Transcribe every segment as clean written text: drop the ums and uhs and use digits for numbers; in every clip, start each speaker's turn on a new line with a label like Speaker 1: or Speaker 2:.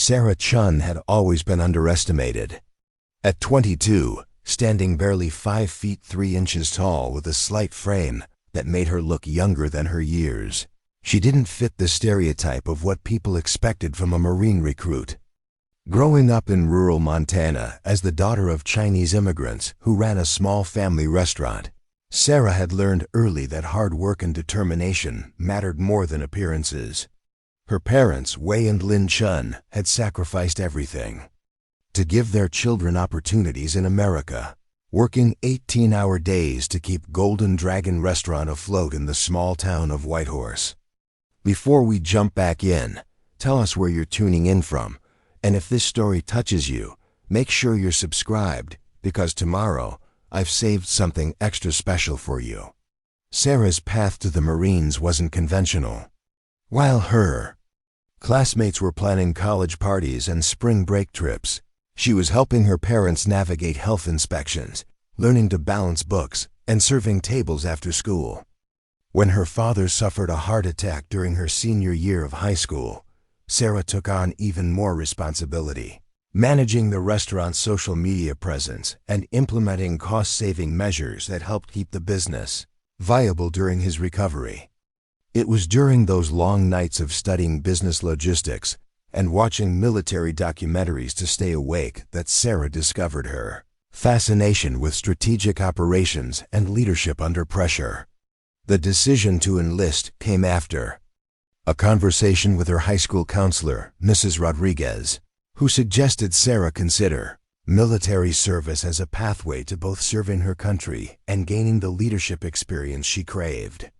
Speaker 1: Sarah Chen had always been underestimated. At 22, standing barely 5 feet 3 inches tall with a slight frame that made her look younger than her years, she didn't fit the stereotype of what people expected from a Marine recruit. Growing up in rural Montana as the daughter of Chinese immigrants who ran a small family restaurant, Sarah had learned early that hard work and determination mattered more than appearances. Her parents, Wei and Lin Chen, had sacrificed everything to give their children opportunities in America, working 18-hour days to keep Golden Dragon Restaurant afloat in the small town of Whitehorse. Before we jump back in, tell us where you're tuning in from, and if this story touches you, make sure you're subscribed, because tomorrow I've saved something extra special for you. Sarah's path to the Marines wasn't conventional. While her classmates were planning college parties and spring break trips, she was helping her parents navigate health inspections, learning to balance books, and serving tables after school. When her father suffered a heart attack during her senior year of high school, Sarah took on even more responsibility, managing the restaurant's social media presence and implementing cost-saving measures that helped keep the business viable during his recovery. It was during those long nights of studying business logistics and watching military documentaries to stay awake that Sarah discovered her fascination with strategic operations and leadership under pressure. The decision to enlist came after a conversation with her high school counselor, Mrs. Rodriguez, who suggested Sarah consider military service as a pathway to both serving her country and gaining the leadership experience she craved.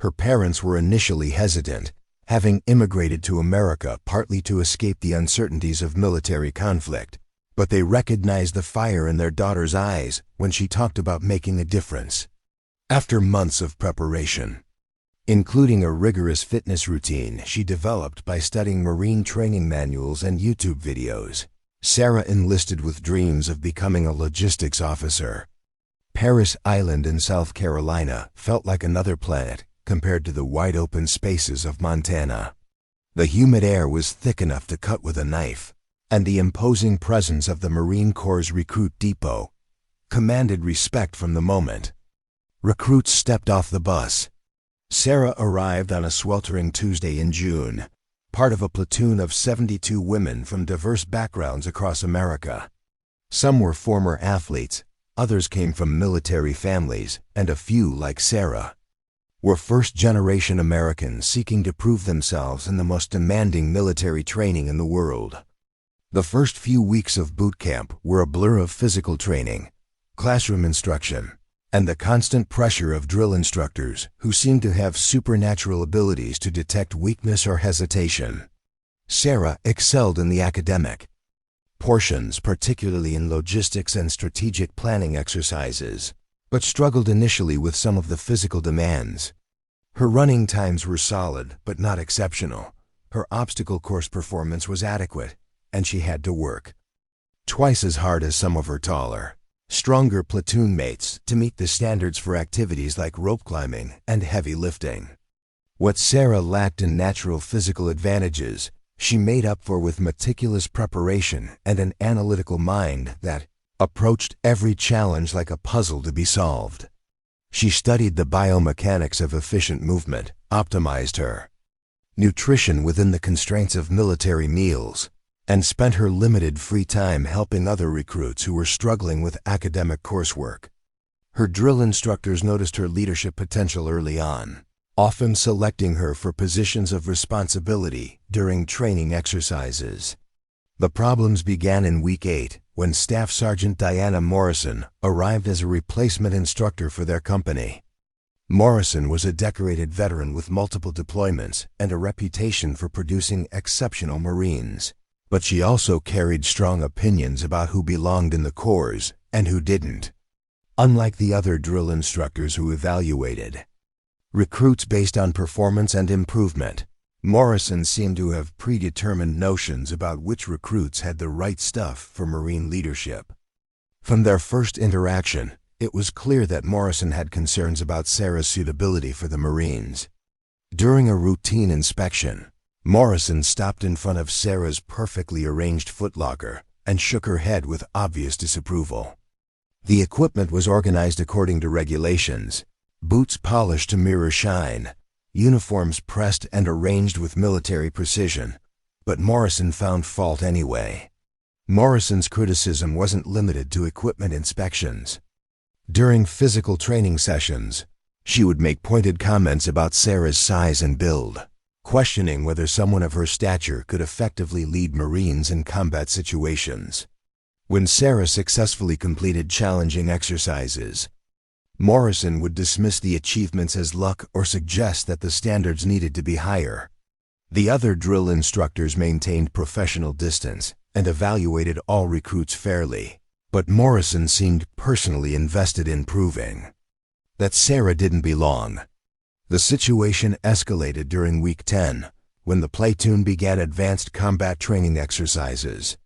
Speaker 1: Her parents were initially hesitant, having immigrated to America partly to escape the uncertainties of military conflict, but they recognized the fire in their daughter's eyes when she talked about making a difference. After months of preparation, including a rigorous fitness routine she developed by studying Marine training manuals and YouTube videos, Sarah enlisted with dreams of becoming a logistics officer. Paris Island in South Carolina felt like another planet compared to the wide-open spaces of Montana. The humid air was thick enough to cut with a knife, and the imposing presence of the Marine Corps' recruit depot commanded respect from the moment recruits stepped off the bus. Sarah arrived on a sweltering Tuesday in June, part of a platoon of 72 women from diverse backgrounds across America. Some were former athletes, others came from military families, and a few, like Sarah, were first-generation Americans seeking to prove themselves in the most demanding military training in the world. The first few weeks of boot camp were a blur of physical training, classroom instruction, and the constant pressure of drill instructors who seemed to have supernatural abilities to detect weakness or hesitation. Sarah excelled in the academic portions, particularly in logistics and strategic planning exercises, but struggled initially with some of the physical demands. Her running times were solid but not exceptional. Her obstacle course performance was adequate, and she had to work twice as hard as some of her taller, stronger platoon mates to meet the standards for activities like rope climbing and heavy lifting. What Sarah lacked in natural physical advantages, she made up for with meticulous preparation and an analytical mind that approached every challenge like a puzzle to be solved. She studied the biomechanics of efficient movement, optimized her nutrition within the constraints of military meals, and spent her limited free time helping other recruits who were struggling with academic coursework. Her drill instructors noticed her leadership potential early on, often selecting her for positions of responsibility during training exercises. The problems began in week 8 when Staff Sergeant Diana Morrison arrived as a replacement instructor for their company. Morrison was a decorated veteran with multiple deployments and a reputation for producing exceptional Marines. But she also carried strong opinions about who belonged in the Corps and who didn't. Unlike the other drill instructors who evaluated recruits based on performance and improvement, Morrison seemed to have predetermined notions about which recruits had the right stuff for Marine leadership. From their first interaction, it was clear that Morrison had concerns about Sarah's suitability for the Marines. During a routine inspection, Morrison stopped in front of Sarah's perfectly arranged footlocker and shook her head with obvious disapproval. The equipment was organized according to regulations, boots polished to mirror shine, uniforms pressed and arranged with military precision, but Morrison found fault anyway. Morrison's criticism wasn't limited to equipment inspections. During physical training sessions, she would make pointed comments about Sarah's size and build, questioning whether someone of her stature could effectively lead Marines in combat situations. When Sarah successfully completed challenging exercises, Morrison would dismiss the achievements as luck or suggest that the standards needed to be higher. The other drill instructors maintained professional distance and evaluated all recruits fairly, but Morrison seemed personally invested in proving that Sarah didn't belong. The situation escalated during Week 10, when the platoon began advanced combat training exercises.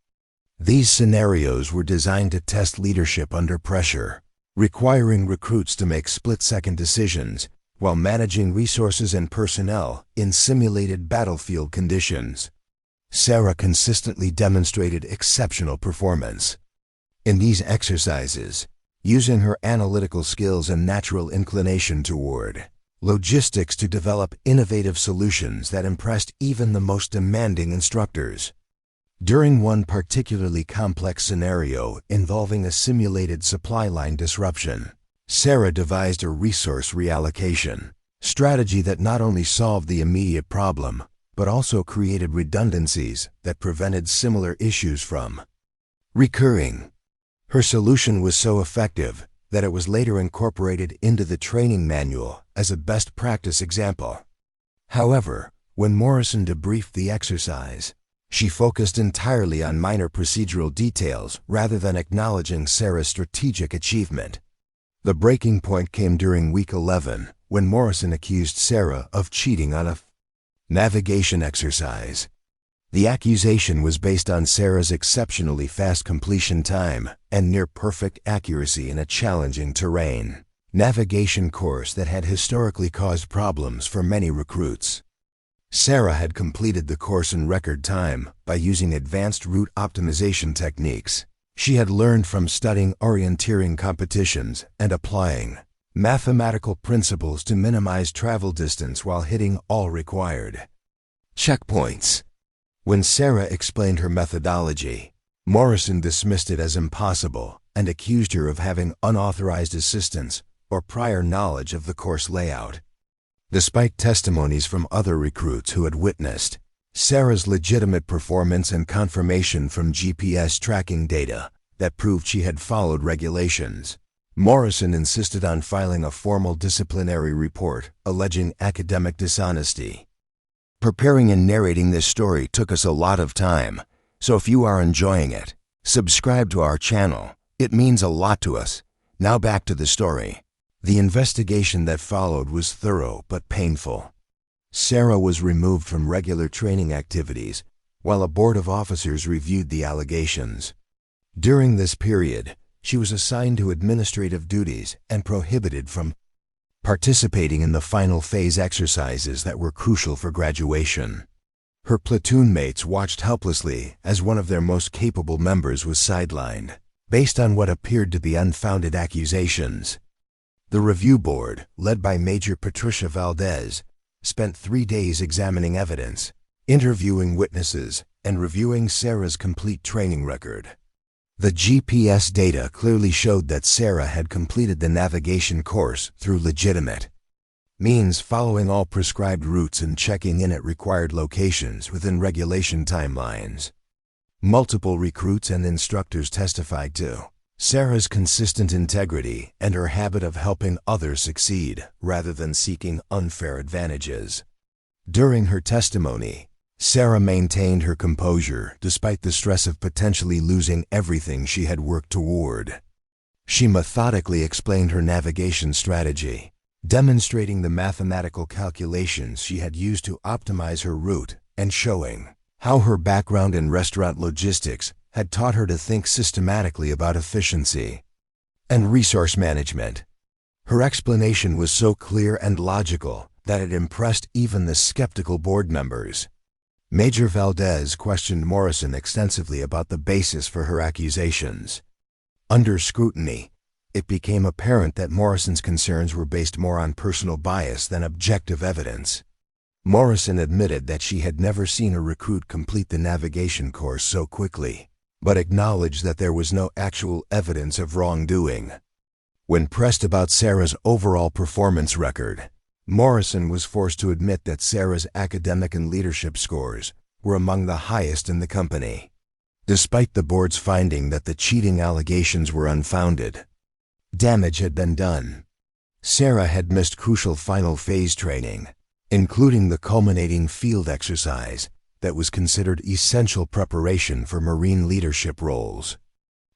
Speaker 1: These scenarios were designed to test leadership under pressure, requiring recruits to make split-second decisions while managing resources and personnel in simulated battlefield conditions. Sarah consistently demonstrated exceptional performance. In these exercises, using her analytical skills and natural inclination toward logistics to develop innovative solutions that impressed even the most demanding instructors. During one particularly complex scenario involving a simulated supply line disruption, Sarah devised a resource reallocation strategy that not only solved the immediate problem, but also created redundancies that prevented similar issues from recurring. Her solution was so effective that it was later incorporated into the training manual as a best practice example. However, when Morrison debriefed the exercise, she focused entirely on minor procedural details rather than acknowledging Sarah's strategic achievement. The breaking point came during Week 11, when Morrison accused Sarah of cheating on a navigation exercise. The accusation was based on Sarah's exceptionally fast completion time and near-perfect accuracy in a challenging terrain navigation course that had historically caused problems for many recruits. Sarah had completed the course in record time by using advanced route optimization techniques she had learned from studying orienteering competitions and applying mathematical principles to minimize travel distance while hitting all required checkpoints. When Sarah explained her methodology, Morrison dismissed it as impossible and accused her of having unauthorized assistance or prior knowledge of the course layout. Despite testimonies from other recruits who had witnessed Sarah's legitimate performance and confirmation from GPS tracking data that proved she had followed regulations, Morrison insisted on filing a formal disciplinary report alleging academic dishonesty. Preparing and narrating this story took us a lot of time, so if you are enjoying it, subscribe to our channel. It means a lot to us. Now back to the story. The investigation that followed was thorough but painful. Sarah was removed from regular training activities while a board of officers reviewed the allegations. During this period, she was assigned to administrative duties and prohibited from participating in the final phase exercises that were crucial for graduation. Her platoon mates watched helplessly as one of their most capable members was sidelined, based on what appeared to be unfounded accusations. The review board, led by Major Patricia Valdez, spent 3 days examining evidence, interviewing witnesses, and reviewing Sarah's complete training record. The GPS data clearly showed that Sarah had completed the navigation course through legitimate means, following all prescribed routes and checking in at required locations within regulation timelines. Multiple recruits and instructors testified to Sarah's consistent integrity and her habit of helping others succeed rather than seeking unfair advantages. During her testimony, Sarah maintained her composure despite the stress of potentially losing everything she had worked toward. She methodically explained her navigation strategy, demonstrating the mathematical calculations she had used to optimize her route and showing how her background in restaurant logistics had taught her to think systematically about efficiency and resource management. Her explanation was so clear and logical that it impressed even the skeptical board members. Major Valdez questioned Morrison extensively about the basis for her accusations. Under scrutiny, it became apparent that Morrison's concerns were based more on personal bias than objective evidence. Morrison admitted that she had never seen a recruit complete the navigation course so quickly, but acknowledged that there was no actual evidence of wrongdoing. When pressed about Sarah's overall performance record, Morrison was forced to admit that Sarah's academic and leadership scores were among the highest in the company. Despite the board's finding that the cheating allegations were unfounded, damage had been done. Sarah had missed crucial final phase training, including the culminating field exercise that was considered essential preparation for Marine leadership roles.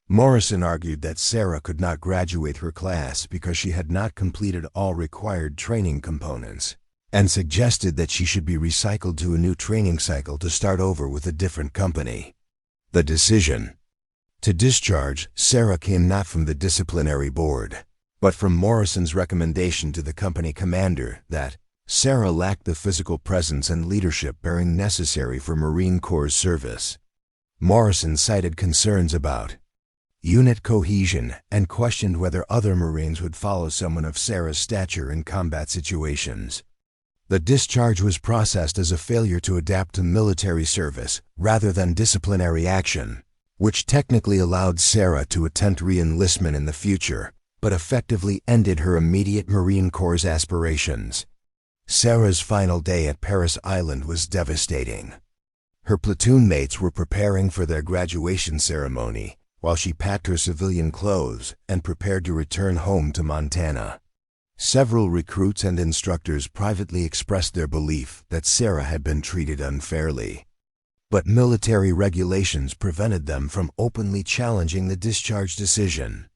Speaker 1: Morrison argued that Sarah could not graduate her class because she had not completed all required training components, and suggested that she should be recycled to a new training cycle to start over with a different company. The decision to discharge Sarah came not from the disciplinary board, but from Morrison's recommendation to the company commander that Sarah lacked the physical presence and leadership bearing necessary for Marine Corps service. Morrison cited concerns about unit cohesion and questioned whether other Marines would follow someone of Sarah's stature in combat situations. The discharge was processed as a failure to adapt to military service rather than disciplinary action, which technically allowed Sarah to attempt re-enlistment in the future, but effectively ended her immediate Marine Corps aspirations. Sarah's final day at Paris Island was devastating. Her platoon mates were preparing for their graduation ceremony while she packed her civilian clothes and prepared to return home to Montana. Several recruits and instructors privately expressed their belief that Sarah had been treated unfairly, but military regulations prevented them from openly challenging the discharge decision.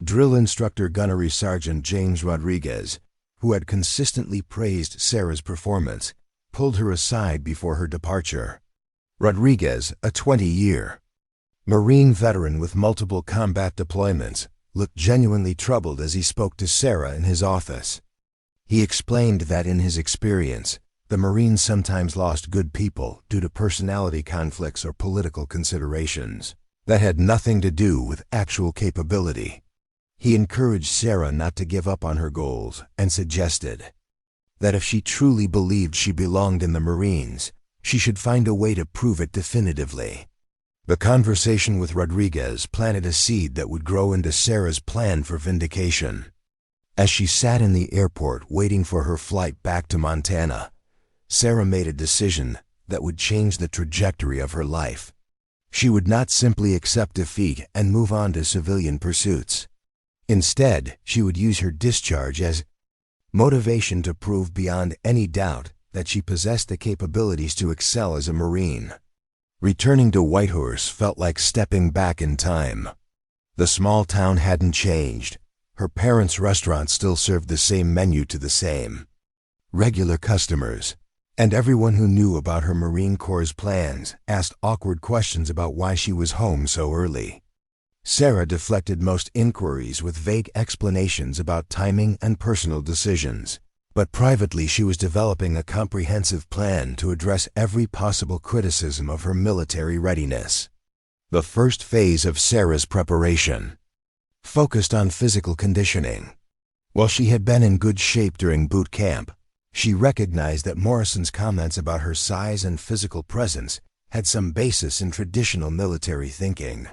Speaker 1: Drill instructor Gunnery Sergeant James Rodriguez, who had consistently praised Sarah's performance, pulled her aside before her departure. Rodriguez, a 20-year Marine veteran with multiple combat deployments, looked genuinely troubled as he spoke to Sarah in his office. He explained that in his experience, the Marines sometimes lost good people due to personality conflicts or political considerations that had nothing to do with actual capability. He encouraged Sarah not to give up on her goals and suggested that if she truly believed she belonged in the Marines, she should find a way to prove it definitively. The conversation with Rodriguez planted a seed that would grow into Sarah's plan for vindication. As she sat in the airport waiting for her flight back to Montana, Sarah made a decision that would change the trajectory of her life. She would not simply accept defeat and move on to civilian pursuits. Instead, she would use her discharge as motivation to prove beyond any doubt that she possessed the capabilities to excel as a Marine. Returning to Whitehorse felt like stepping back in time. The small town hadn't changed. Her parents' restaurant still served the same menu to the same regular customers, and everyone who knew about her Marine Corps plans asked awkward questions about why she was home so early. Sarah deflected most inquiries with vague explanations about timing and personal decisions, but privately she was developing a comprehensive plan to address every possible criticism of her military readiness. The first phase of Sarah's preparation focused on physical conditioning. While she had been in good shape during boot camp, she recognized that Morrison's comments about her size and physical presence had some basis in traditional military thinking.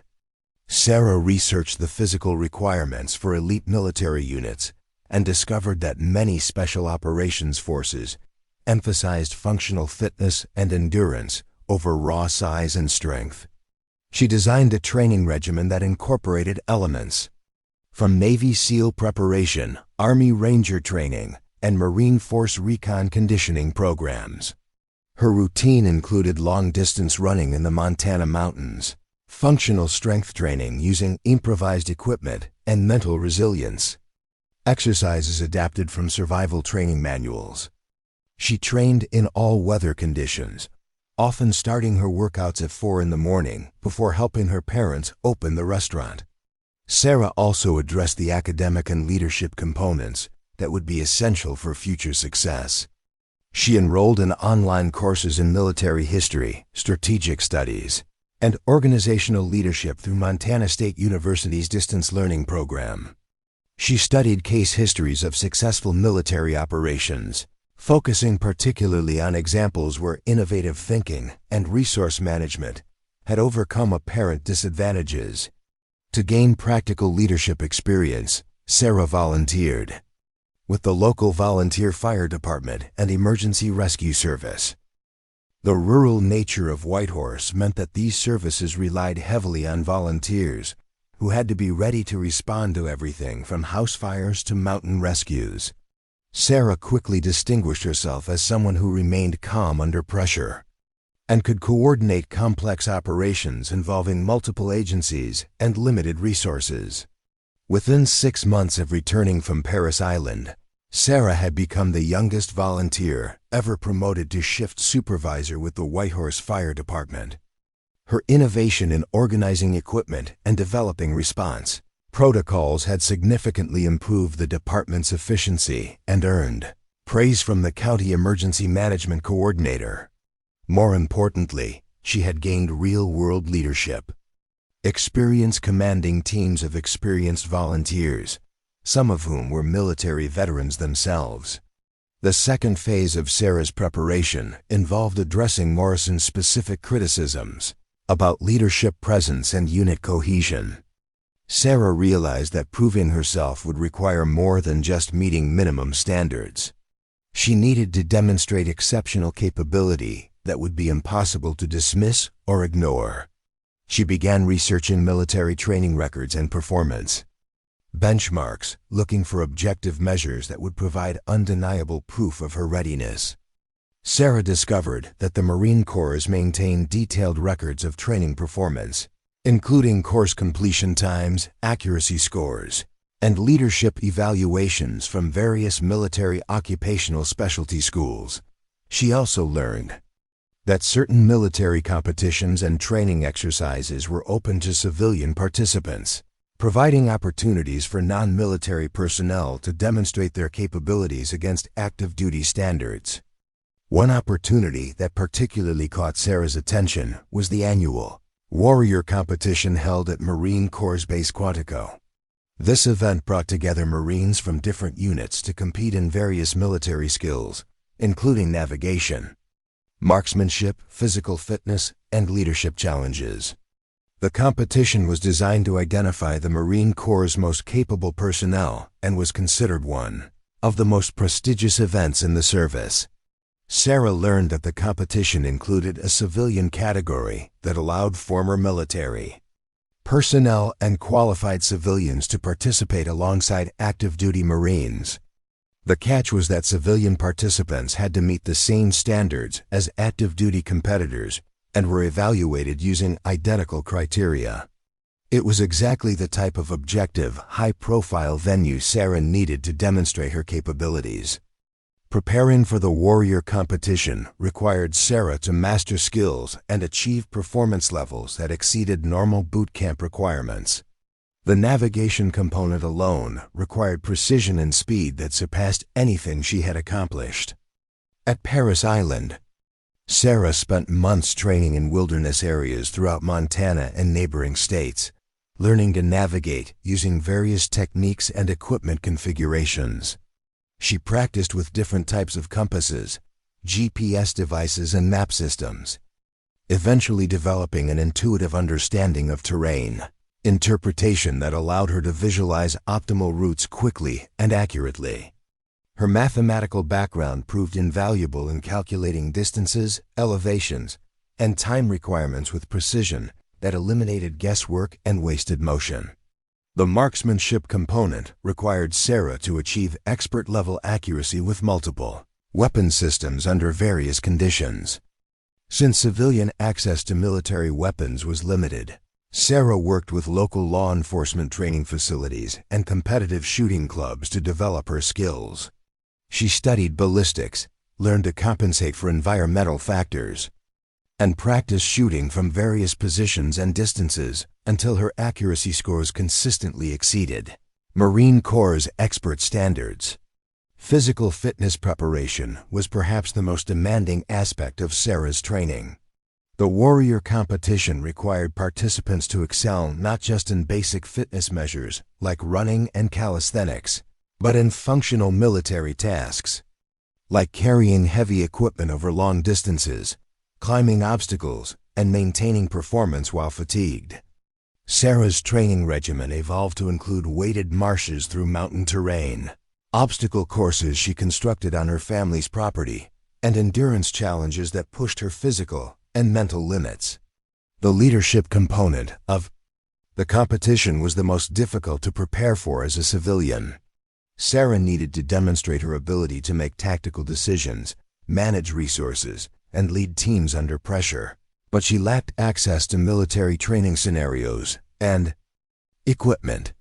Speaker 1: Sarah researched the physical requirements for elite military units and discovered that many special operations forces emphasized functional fitness and endurance over raw size and strength. She designed a training regimen that incorporated elements from Navy SEAL preparation, Army Ranger training, and Marine Force recon conditioning programs. Her routine included long-distance running in the Montana mountains, functional strength training using improvised equipment, and mental resilience. Exercises adapted from survival training manuals. She trained in all weather conditions, often starting her workouts at 4 in the morning before helping her parents open the restaurant. Sarah also addressed the academic and leadership components that would be essential for future success. She enrolled in online courses in military history, strategic studies, and organizational leadership through Montana State University's distance learning program. She studied case histories of successful military operations, focusing particularly on examples where innovative thinking and resource management had overcome apparent disadvantages. To gain practical leadership experience, Sarah volunteered with the local volunteer fire department and emergency rescue service. The rural nature of Whitehorse meant that these services relied heavily on volunteers who had to be ready to respond to everything from house fires to mountain rescues. Sarah quickly distinguished herself as someone who remained calm under pressure and could coordinate complex operations involving multiple agencies and limited resources. Within 6 months of returning from Parris Island, Sarah had become the youngest volunteer ever promoted to shift supervisor with the Whitehorse Fire Department. Her innovation in organizing equipment and developing response protocols had significantly improved the department's efficiency and earned praise from the county emergency management coordinator. More importantly, she had gained real-world leadership experience commanding teams of experienced volunteers, some of whom were military veterans themselves. The second phase of Sarah's preparation involved addressing Morrison's specific criticisms about leadership presence and unit cohesion. Sarah realized that proving herself would require more than just meeting minimum standards. She needed to demonstrate exceptional capability that would be impossible to dismiss or ignore. She began researching military training records and performance benchmarks, looking for objective measures that would provide undeniable proof of her readiness. Sarah discovered that the Marine Corps maintained detailed records of training performance, including course completion times, accuracy scores, and leadership evaluations from various military occupational specialty schools. She also learned that certain military competitions and training exercises were open to civilian participants, providing opportunities for non-military personnel to demonstrate their capabilities against active duty standards. One opportunity that particularly caught Sarah's attention was the annual Warrior competition held at Marine Corps Base Quantico. This event brought together Marines from different units to compete in various military skills, including navigation, marksmanship, physical fitness, and leadership challenges. The competition was designed to identify the Marine Corps' most capable personnel and was considered one of the most prestigious events in the service. Sarah learned that the competition included a civilian category that allowed former military personnel and qualified civilians to participate alongside active-duty Marines. The catch was that civilian participants had to meet the same standards as active-duty competitors and were evaluated using identical criteria. It was exactly the type of objective, high-profile venue Sarah needed to demonstrate her capabilities. Preparing for the Warrior competition required Sarah to master skills and achieve performance levels that exceeded normal boot camp requirements. The navigation component alone required precision and speed that surpassed anything she had accomplished. At Parris Island, Sarah spent months training in wilderness areas throughout Montana and neighboring states, learning to navigate using various techniques and equipment configurations. She practiced with different types of compasses, GPS devices, and map systems, eventually developing an intuitive understanding of terrain interpretation that allowed her to visualize optimal routes quickly and accurately. Her mathematical background proved invaluable in calculating distances, elevations, and time requirements with precision that eliminated guesswork and wasted motion. The marksmanship component required Sarah to achieve expert-level accuracy with multiple weapon systems under various conditions. Since civilian access to military weapons was limited, Sarah worked with local law enforcement training facilities and competitive shooting clubs to develop her skills. She studied ballistics, learned to compensate for environmental factors, and practiced shooting from various positions and distances until her accuracy scores consistently exceeded Marine Corps' expert standards. Physical fitness preparation was perhaps the most demanding aspect of Sarah's training. The warrior competition required participants to excel not just in basic fitness measures like running and calisthenics, but in functional military tasks, like carrying heavy equipment over long distances, climbing obstacles, and maintaining performance while fatigued. Sarah's training regimen evolved to include weighted marches through mountain terrain, obstacle courses she constructed on her family's property, and endurance challenges that pushed her physical and mental limits. The leadership component of the competition was the most difficult to prepare for as a civilian. Sarah needed to demonstrate her ability to make tactical decisions, manage resources, and lead teams under pressure, but she lacked access to military training scenarios and equipment.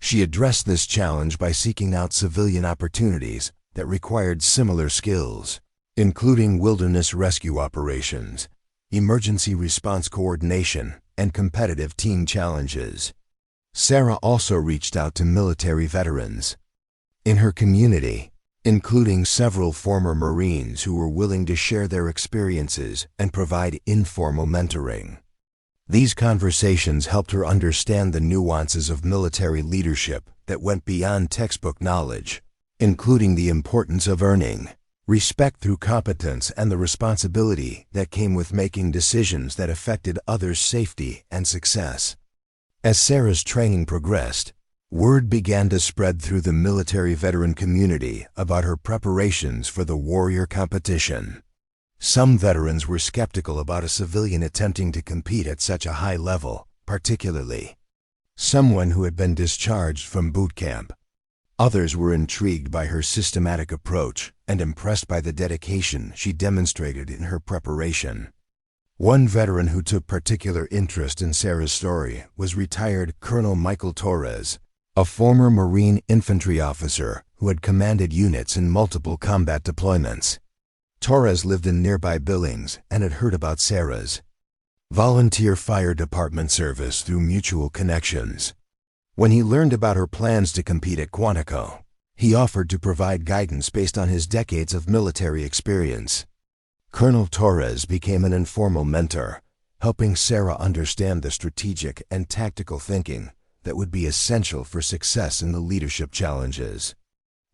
Speaker 1: She addressed this challenge by seeking out civilian opportunities that required similar skills, including wilderness rescue operations, emergency response coordination, and competitive team challenges. Sarah also reached out to military veterans in her community, including several former Marines who were willing to share their experiences and provide informal mentoring. These conversations helped her understand the nuances of military leadership that went beyond textbook knowledge, including the importance of earning respect through competence and the responsibility that came with making decisions that affected others' safety and success. As Sarah's training progressed, word began to spread through the military veteran community about her preparations for the warrior competition. Some veterans were skeptical about a civilian attempting to compete at such a high level, particularly someone who had been discharged from boot camp. Others were intrigued by her systematic approach and impressed by the dedication she demonstrated in her preparation. One veteran who took particular interest in Sarah's story was retired Colonel Michael Torres, a former Marine infantry officer who had commanded units in multiple combat deployments. Torres lived in nearby Billings and had heard about Sarah's volunteer fire department service through mutual connections. When he learned about her plans to compete at Quantico, he offered to provide guidance based on his decades of military experience. Colonel Torres became an informal mentor, helping Sarah understand the strategic and tactical thinking that would be essential for success in the leadership challenges.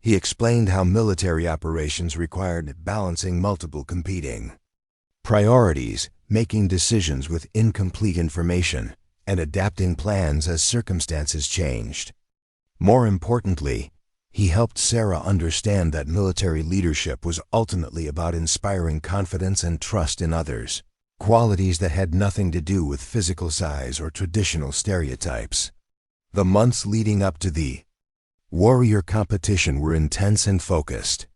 Speaker 1: He explained how military operations required balancing multiple competing priorities, making decisions with incomplete information, and adapting plans as circumstances changed. More importantly, he helped Sarah understand that military leadership was ultimately about inspiring confidence and trust in others, qualities that had nothing to do with physical size or traditional stereotypes. The months leading up to the warrior competition were intense and focused.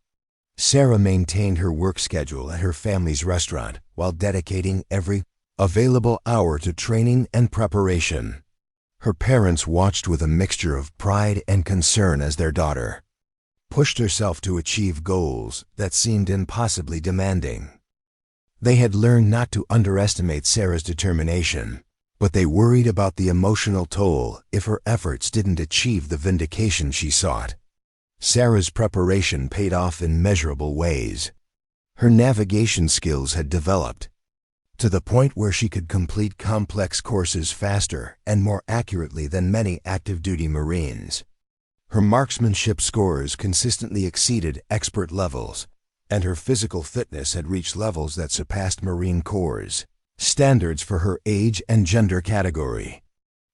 Speaker 1: Sarah maintained her work schedule at her family's restaurant while dedicating every available hour to training and preparation. Her parents watched with a mixture of pride and concern as their daughter pushed herself to achieve goals that seemed impossibly demanding. They had learned not to underestimate Sarah's determination, but they worried about the emotional toll if her efforts didn't achieve the vindication she sought. Sarah's preparation paid off in measurable ways. Her navigation skills had developed to the point where she could complete complex courses faster and more accurately than many active-duty Marines. Her marksmanship scores consistently exceeded expert levels, and her physical fitness had reached levels that surpassed Marine Corps' standards for her age and gender category.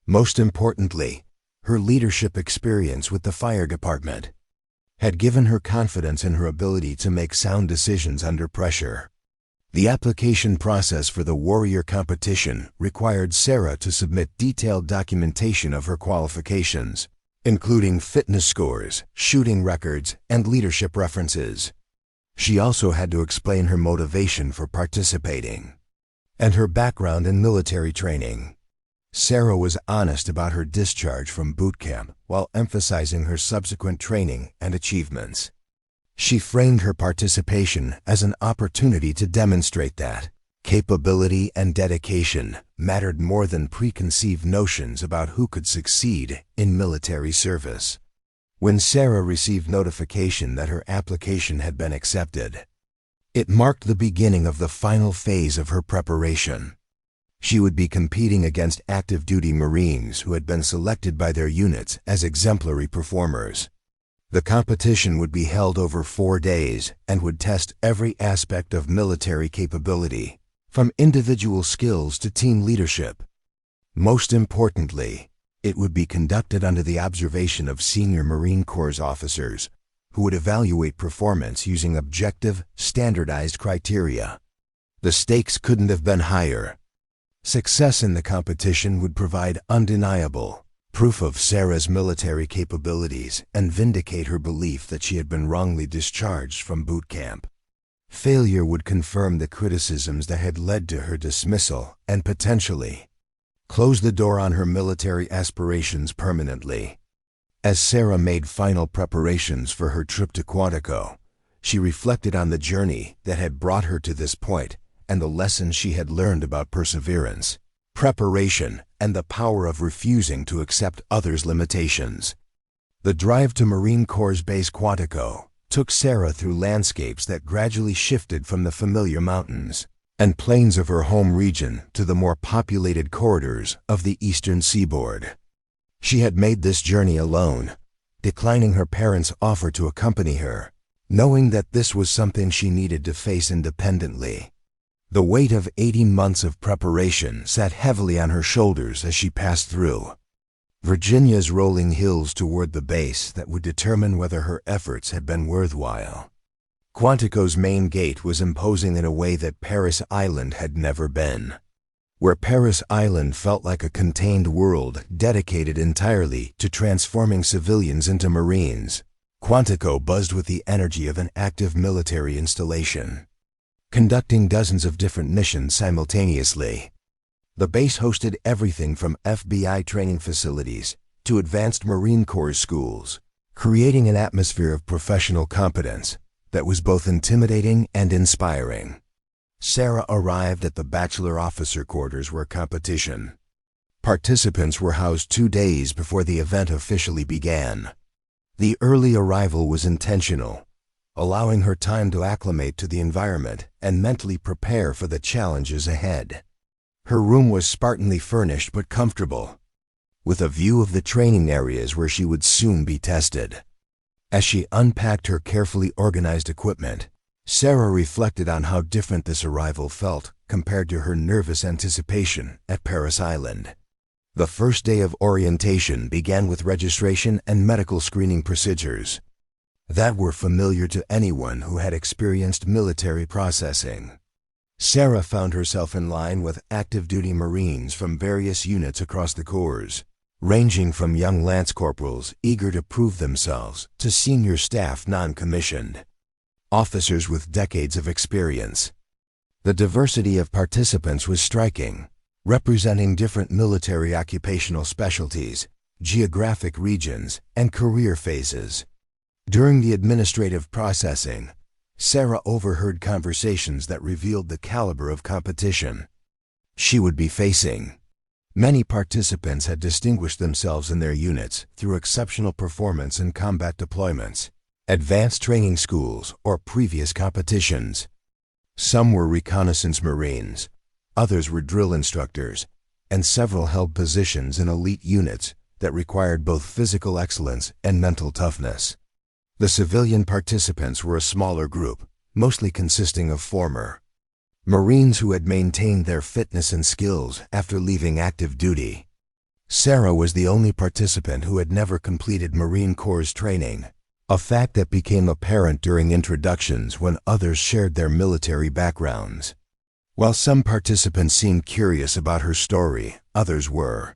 Speaker 1: Most importantly, her leadership experience with the fire department had given her confidence in her ability to make sound decisions under pressure. The application process for the warrior competition required Sarah to submit detailed documentation of her qualifications, including fitness scores, shooting records, and leadership references. She also had to explain her motivation for participating and her background in military training. Sarah was honest about her discharge from boot camp while emphasizing her subsequent training and achievements. She framed her participation as an opportunity to demonstrate that capability and dedication mattered more than preconceived notions about who could succeed in military service. When Sarah received notification that her application had been accepted, it marked the beginning of the final phase of her preparation. She would be competing against active-duty Marines who had been selected by their units as exemplary performers. The competition would be held over 4 days and would test every aspect of military capability, from individual skills to team leadership. Most importantly, it would be conducted under the observation of senior Marine Corps officers who would evaluate performance using objective, standardized criteria. The stakes couldn't have been higher. Success in the competition would provide undeniable proof of Sarah's military capabilities and vindicate her belief that she had been wrongly discharged from boot camp. Failure would confirm the criticisms that had led to her dismissal and potentially close the door on her military aspirations permanently. As Sarah made final preparations for her trip to Quantico, she reflected on the journey that had brought her to this point and the lessons she had learned about perseverance, preparation, and the power of refusing to accept others' limitations. The drive to Marine Corps Base Quantico took Sarah through landscapes that gradually shifted from the familiar mountains and plains of her home region to the more populated corridors of the eastern seaboard. She had made this journey alone, declining her parents' offer to accompany her, knowing that this was something she needed to face independently. The weight of 18 months of preparation sat heavily on her shoulders as she passed through Virginia's rolling hills toward the base that would determine whether her efforts had been worthwhile. Quantico's main gate was imposing in a way that Paris Island had never been. Where Paris Island felt like a contained world dedicated entirely to transforming civilians into Marines, Quantico buzzed with the energy of an active military installation, conducting dozens of different missions simultaneously. The base hosted everything from FBI training facilities to advanced Marine Corps schools, creating an atmosphere of professional competence that was both intimidating and inspiring. Sarah arrived at the bachelor officer quarters where competition. Participants were housed 2 days before the event officially began. The early arrival was intentional, allowing her time to acclimate to the environment and mentally prepare for the challenges ahead. Her room was spartanly furnished but comfortable, with a view of the training areas where she would soon be tested. As she unpacked her carefully organized equipment, Sarah reflected on how different this arrival felt compared to her nervous anticipation at Paris Island. The first day of orientation began with registration and medical screening procedures that were familiar to anyone who had experienced military processing. Sarah found herself in line with active-duty Marines from various units across the Corps, ranging from young lance corporals eager to prove themselves to senior staff non-commissioned officers with decades of experience. The diversity of participants was striking, representing different military occupational specialties, geographic regions, and career phases. During the administrative processing, Sarah overheard conversations that revealed the caliber of competition she would be facing. Many participants had distinguished themselves in their units through exceptional performance in combat deployments, advanced training schools, or previous competitions. Some were reconnaissance Marines, others were drill instructors, and several held positions in elite units that required both physical excellence and mental toughness. The civilian participants were a smaller group, mostly consisting of former Marines who had maintained their fitness and skills after leaving active duty. Sarah was the only participant who had never completed Marine Corps training, a fact that became apparent during introductions when others shared their military backgrounds. While some participants seemed curious about her story, others were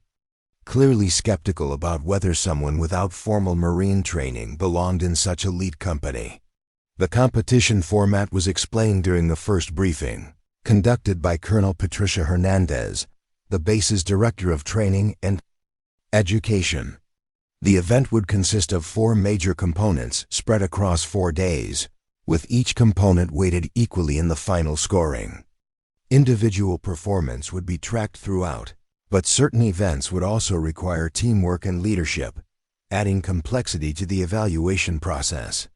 Speaker 1: clearly skeptical about whether someone without formal Marine training belonged in such elite company. The competition format was explained during the first briefing, conducted by Colonel Patricia Hernandez, the base's Director of Training and Education. The event would consist of 4 major components spread across 4 days, with each component weighted equally in the final scoring. Individual performance would be tracked throughout, but certain events would also require teamwork and leadership, adding complexity to the evaluation process.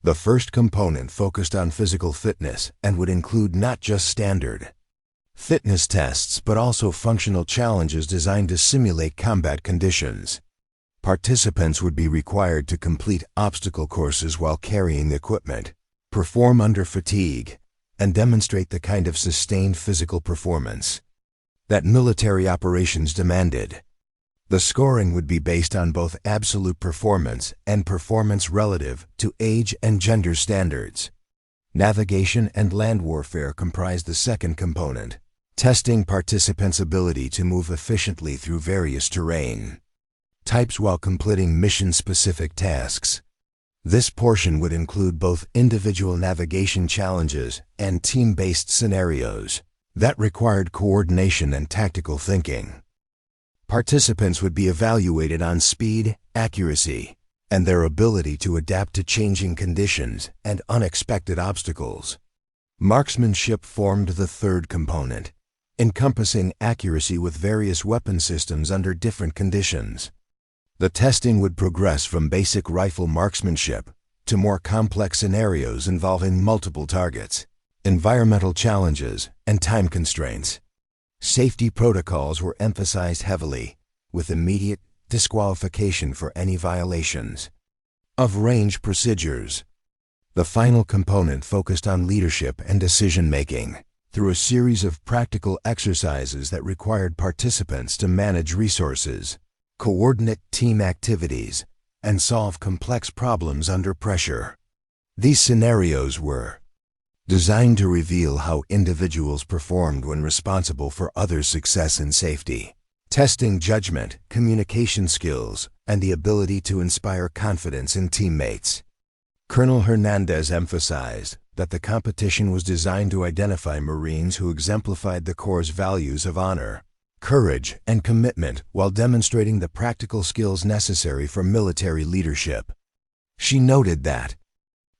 Speaker 1: The first component focused on physical fitness and would include not just standard fitness tests but also functional challenges designed to simulate combat conditions. Participants would be required to complete obstacle courses while carrying equipment, perform under fatigue, and demonstrate the kind of sustained physical performance that military operations demanded. The scoring would be based on both absolute performance and performance relative to age and gender standards. Navigation and land warfare comprise the second component, testing participants' ability to move efficiently through various terrain types while completing mission-specific tasks. This portion would include both individual navigation challenges and team-based scenarios that required coordination and tactical thinking. Participants would be evaluated on speed, accuracy, and their ability to adapt to changing conditions and unexpected obstacles. Marksmanship formed the third component, encompassing accuracy with various weapon systems under different conditions. The testing would progress from basic rifle marksmanship to more complex scenarios involving multiple targets, environmental challenges, and time constraints. Safety protocols were emphasized heavily, with immediate disqualification for any violations of range procedures. The final component focused on leadership and decision-making through a series of practical exercises that required participants to manage resources, coordinate team activities, and solve complex problems under pressure. These scenarios were designed to reveal how individuals performed when responsible for others' success and safety, testing judgment, communication skills, and the ability to inspire confidence in teammates. Colonel Hernandez emphasized that the competition was designed to identify Marines who exemplified the Corps' values of honor, courage, and commitment while demonstrating the practical skills necessary for military leadership. She noted that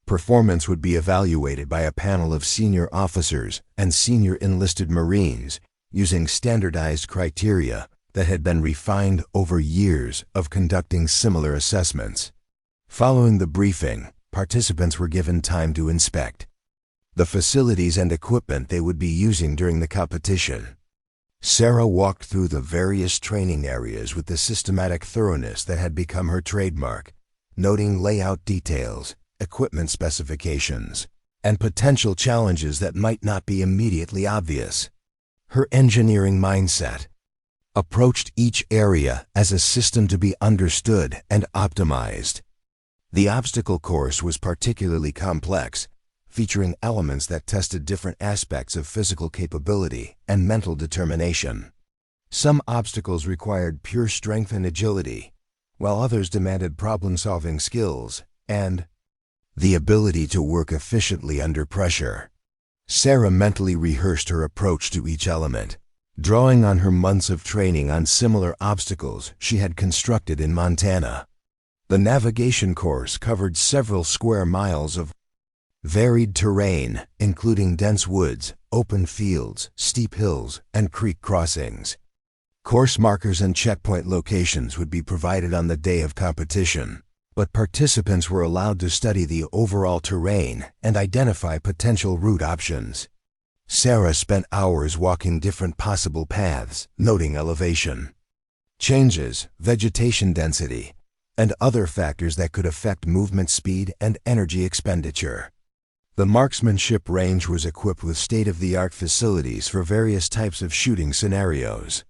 Speaker 1: performance would be evaluated by a panel of senior officers and senior enlisted Marines using standardized criteria that had been refined over years of conducting similar assessments. Following the briefing, participants were given time to inspect the facilities and equipment they would be using during the competition. Sarah walked through the various training areas with the systematic thoroughness that had become her trademark, noting layout details, equipment specifications, and potential challenges that might not be immediately obvious. Her engineering mindset approached each area as a system to be understood and optimized. The obstacle course was particularly complex, featuring elements that tested different aspects of physical capability and mental determination. Some obstacles required pure strength and agility, while others demanded problem-solving skills and the ability to work efficiently under pressure. Sarah mentally rehearsed her approach to each element, drawing on her months of training on similar obstacles she had constructed in Montana. The navigation course covered several square miles of varied terrain, including dense woods, open fields, steep hills, and creek crossings. Course markers and checkpoint locations would be provided on the day of competition, but participants were allowed to study the overall terrain and identify potential route options. Sarah spent hours walking different possible paths, noting elevation changes, vegetation density, and other factors that could affect movement speed and energy expenditure. The marksmanship range was equipped with state-of-the-art facilities for various types of shooting scenarios.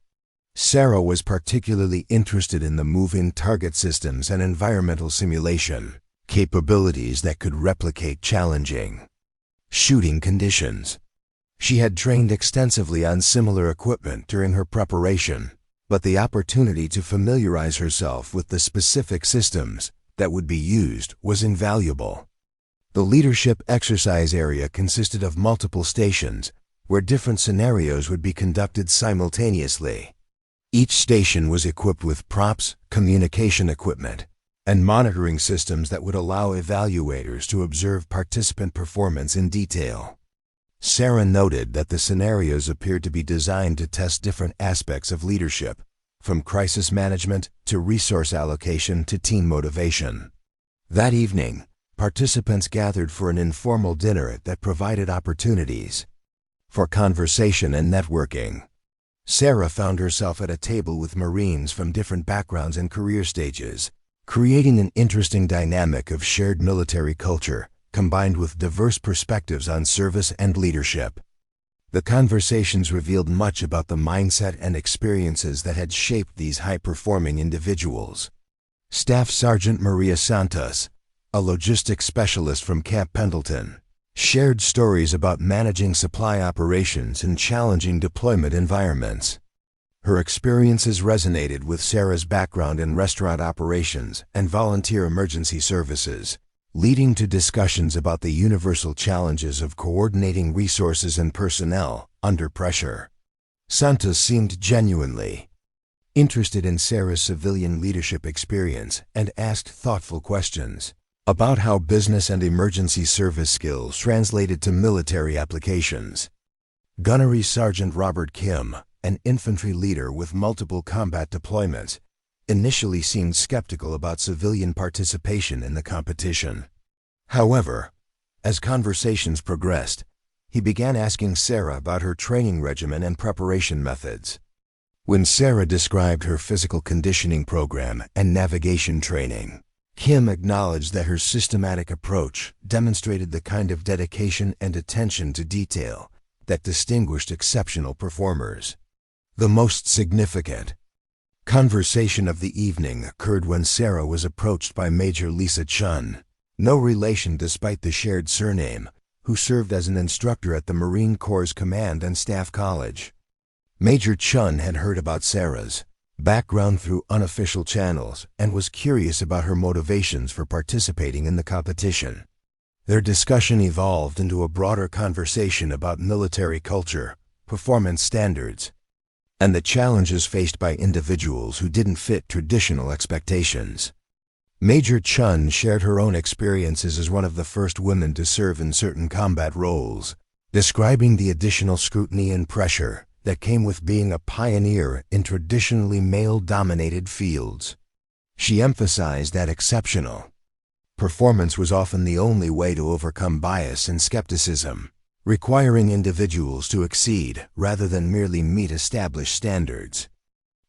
Speaker 1: Sarah was particularly interested in the move-in target systems and environmental simulation capabilities that could replicate challenging shooting conditions. She had trained extensively on similar equipment during her preparation, but the opportunity to familiarize herself with the specific systems that would be used was invaluable. The leadership exercise area consisted of multiple stations where different scenarios would be conducted simultaneously. Each station was equipped with props, communication equipment, and monitoring systems that would allow evaluators to observe participant performance in detail. Sarah noted that the scenarios appeared to be designed to test different aspects of leadership, from crisis management to resource allocation to team motivation. That evening, participants gathered for an informal dinner that provided opportunities for conversation and networking. Sarah found herself at a table with Marines from different backgrounds and career stages, creating an interesting dynamic of shared military culture combined with diverse perspectives on service and leadership. The conversations revealed much about the mindset and experiences that had shaped these high-performing individuals. Staff Sergeant Maria Santos, a logistics specialist from Camp Pendleton, shared stories about managing supply operations in challenging deployment environments. Her experiences resonated with Sarah's background in restaurant operations and volunteer emergency services, leading to discussions about the universal challenges of coordinating resources and personnel under pressure. Santos seemed genuinely interested in Sarah's civilian leadership experience and asked thoughtful questions about how business and emergency service skills translated to military applications. Gunnery Sergeant Robert Kim, an infantry leader with multiple combat deployments, initially seemed skeptical about civilian participation in the competition. However, as conversations progressed, he began asking Sarah about her training regimen and preparation methods. When Sarah described her physical conditioning program and navigation training, Kim acknowledged that her systematic approach demonstrated the kind of dedication and attention to detail that distinguished exceptional performers. The most significant conversation of the evening occurred when Sarah was approached by Major Lisa Chen, no relation despite the shared surname, who served as an instructor at the Marine Corps Command and Staff College. Major Chen had heard about Sarah's background through unofficial channels and was curious about her motivations for participating in the competition. Their discussion evolved into a broader conversation about military culture, performance standards, and the challenges faced by individuals who didn't fit traditional expectations. Major Chen shared her own experiences as one of the first women to serve in certain combat roles, describing the additional scrutiny and pressure that came with being a pioneer in traditionally male-dominated fields. She emphasized that exceptional performance was often the only way to overcome bias and skepticism, requiring individuals to exceed rather than merely meet established standards.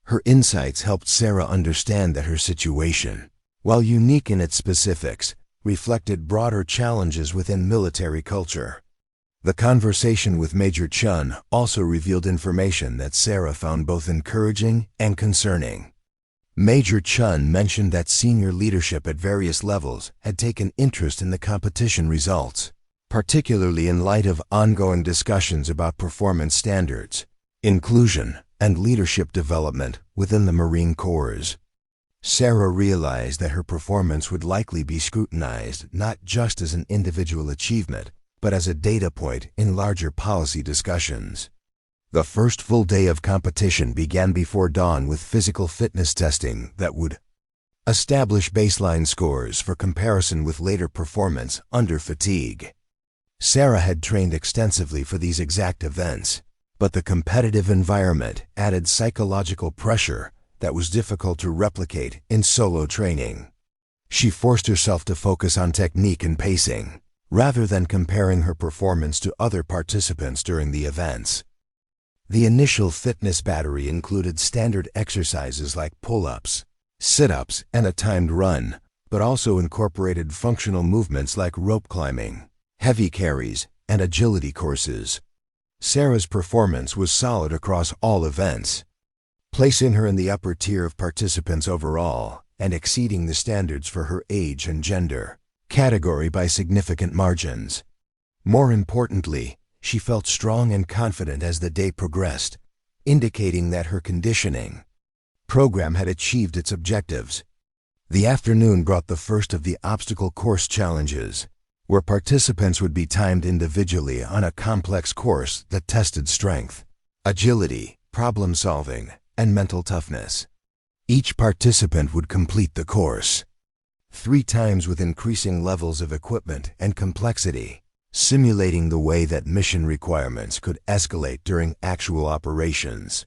Speaker 1: Her insights helped Sarah understand that her situation, while unique in its specifics, reflected broader challenges within military culture. The conversation with Major Chen also revealed information that Sarah found both encouraging and concerning. Major Chen mentioned that senior leadership at various levels had taken interest in the competition results, particularly in light of ongoing discussions about performance standards, inclusion, and leadership development within the Marine Corps. Sarah realized that her performance would likely be scrutinized not just as an individual achievement, but as a data point in larger policy discussions. The first full day of competition began before dawn with physical fitness testing that would establish baseline scores for comparison with later performance under fatigue. Sarah had trained extensively for these exact events, but the competitive environment added psychological pressure that was difficult to replicate in solo training. She forced herself to focus on technique and pacing, rather than comparing her performance to other participants during the events. The initial fitness battery included standard exercises like pull-ups, sit-ups, and a timed run, but also incorporated functional movements like rope climbing, heavy carries, and agility courses. Sarah's performance was solid across all events, placing her in the upper tier of participants overall and exceeding the standards for her age and gender category by significant margins. More importantly, she felt strong and confident as the day progressed, indicating that her conditioning program had achieved its objectives. The afternoon brought the first of the obstacle course challenges, where participants would be timed individually on a complex course that tested strength, agility, problem-solving, and mental toughness. Each participant would complete the course 3 times with increasing levels of equipment and complexity, simulating the way that mission requirements could escalate during actual operations.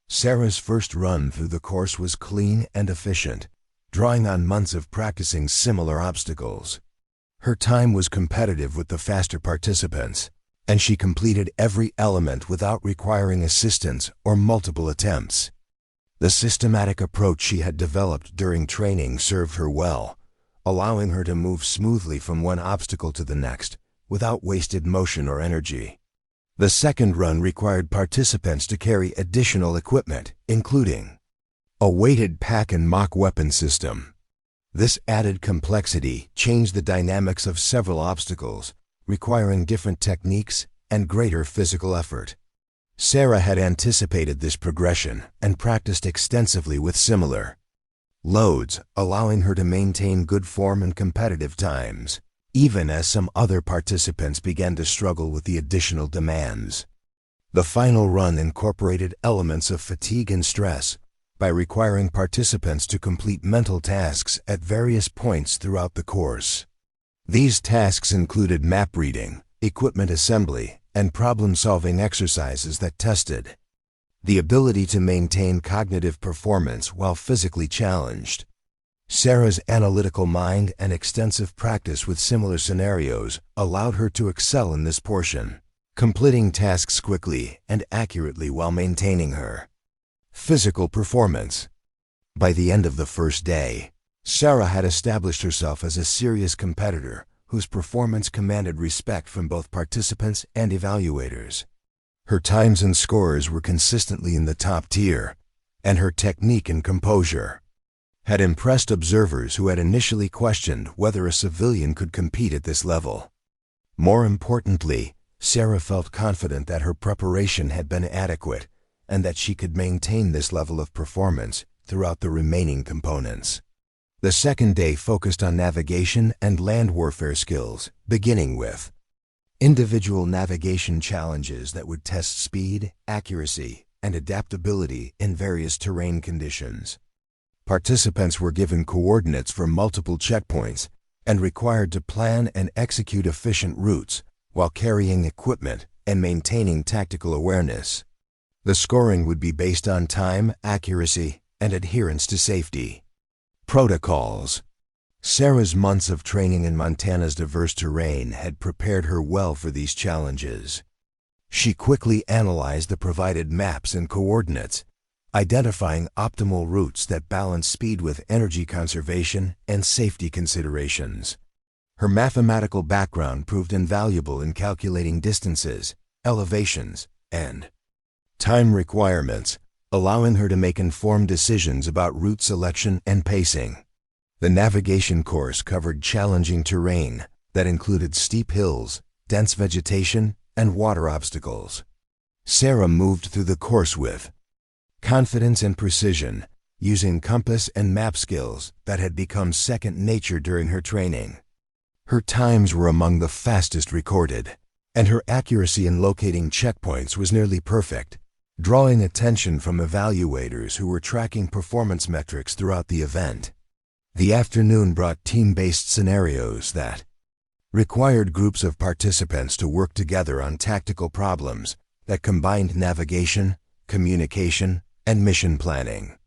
Speaker 1: Sarah's first run through the course was clean and efficient, drawing on months of practicing similar obstacles. Her time was competitive with the faster participants, and she completed every element without requiring assistance or multiple attempts. The systematic approach she had developed during training served her well, allowing her to move smoothly from one obstacle to the next without wasted motion or energy. The second run required participants to carry additional equipment, including a weighted pack and mock weapon system. This added complexity changed the dynamics of several obstacles, requiring different techniques and greater physical effort. Sarah had anticipated this progression and practiced extensively with similar loads, allowing her to maintain good form and competitive times, even as some other participants began to struggle with the additional demands. The final run incorporated elements of fatigue and stress by requiring participants to complete mental tasks at various points throughout the course. These tasks included map reading, equipment assembly, and problem-solving exercises that tested the ability to maintain cognitive performance while physically challenged. Sarah's analytical mind and extensive practice with similar scenarios allowed her to excel in this portion, completing tasks quickly and accurately while maintaining her physical performance. By the end of the first day, Sarah had established herself as a serious competitor whose performance commanded respect from both participants and evaluators. Her times and scores were consistently in the top tier, and her technique and composure had impressed observers who had initially questioned whether a civilian could compete at this level. More importantly, Sarah felt confident that her preparation had been adequate and that she could maintain this level of performance throughout the remaining components. The second day focused on navigation and land warfare skills, beginning with individual navigation challenges that would test speed, accuracy, and adaptability in various terrain conditions. Participants were given coordinates for multiple checkpoints and required to plan and execute efficient routes while carrying equipment and maintaining tactical awareness. The scoring would be based on time, accuracy, and adherence to safety protocols. Sarah's months of training in Montana's diverse terrain had prepared her well for these challenges. She quickly analyzed the provided maps and coordinates, identifying optimal routes that balance speed with energy conservation and safety considerations. Her mathematical background proved invaluable in calculating distances, elevations, and time requirements, allowing her to make informed decisions about route selection and pacing. The navigation course covered challenging terrain that included steep hills, dense vegetation, and water obstacles. Sarah moved through the course with confidence and precision, using compass and map skills that had become second nature during her training. Her times were among the fastest recorded, and her accuracy in locating checkpoints was nearly perfect, drawing attention from evaluators who were tracking performance metrics throughout the event. The afternoon brought team-based scenarios that required groups of participants to work together on tactical problems that combined navigation, communication, and mission planning.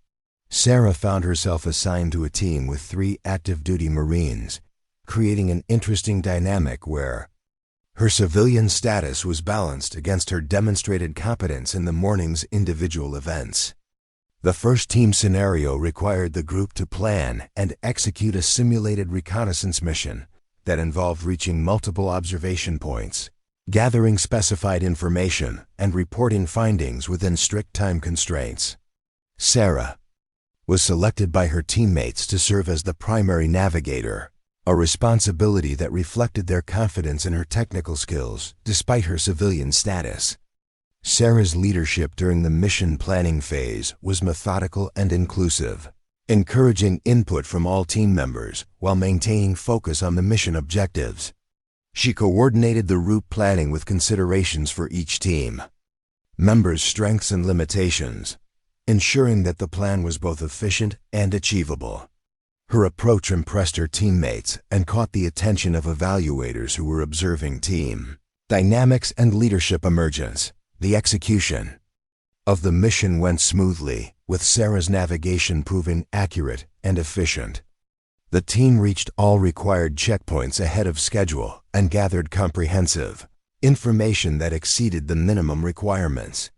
Speaker 1: Sarah found herself assigned to a team with 3 active-duty Marines, creating an interesting dynamic where her civilian status was balanced against her demonstrated competence in the morning's individual events. The first team scenario required the group to plan and execute a simulated reconnaissance mission that involved reaching multiple observation points, gathering specified information, and reporting findings within strict time constraints. Sarah was selected by her teammates to serve as the primary navigator, a responsibility that reflected their confidence in her technical skills despite her civilian status. Sarah's leadership during the mission planning phase was methodical and inclusive, encouraging input from all team members while maintaining focus on the mission objectives. She coordinated the route planning with considerations for each team members' strengths and limitations, ensuring that the plan was both efficient and achievable. Her approach impressed her teammates and caught the attention of evaluators who were observing team dynamics and leadership emergence. The execution of the mission went smoothly, with Sarah's navigation proving accurate and efficient. The team reached all required checkpoints ahead of schedule and gathered comprehensive information that exceeded the minimum requirements.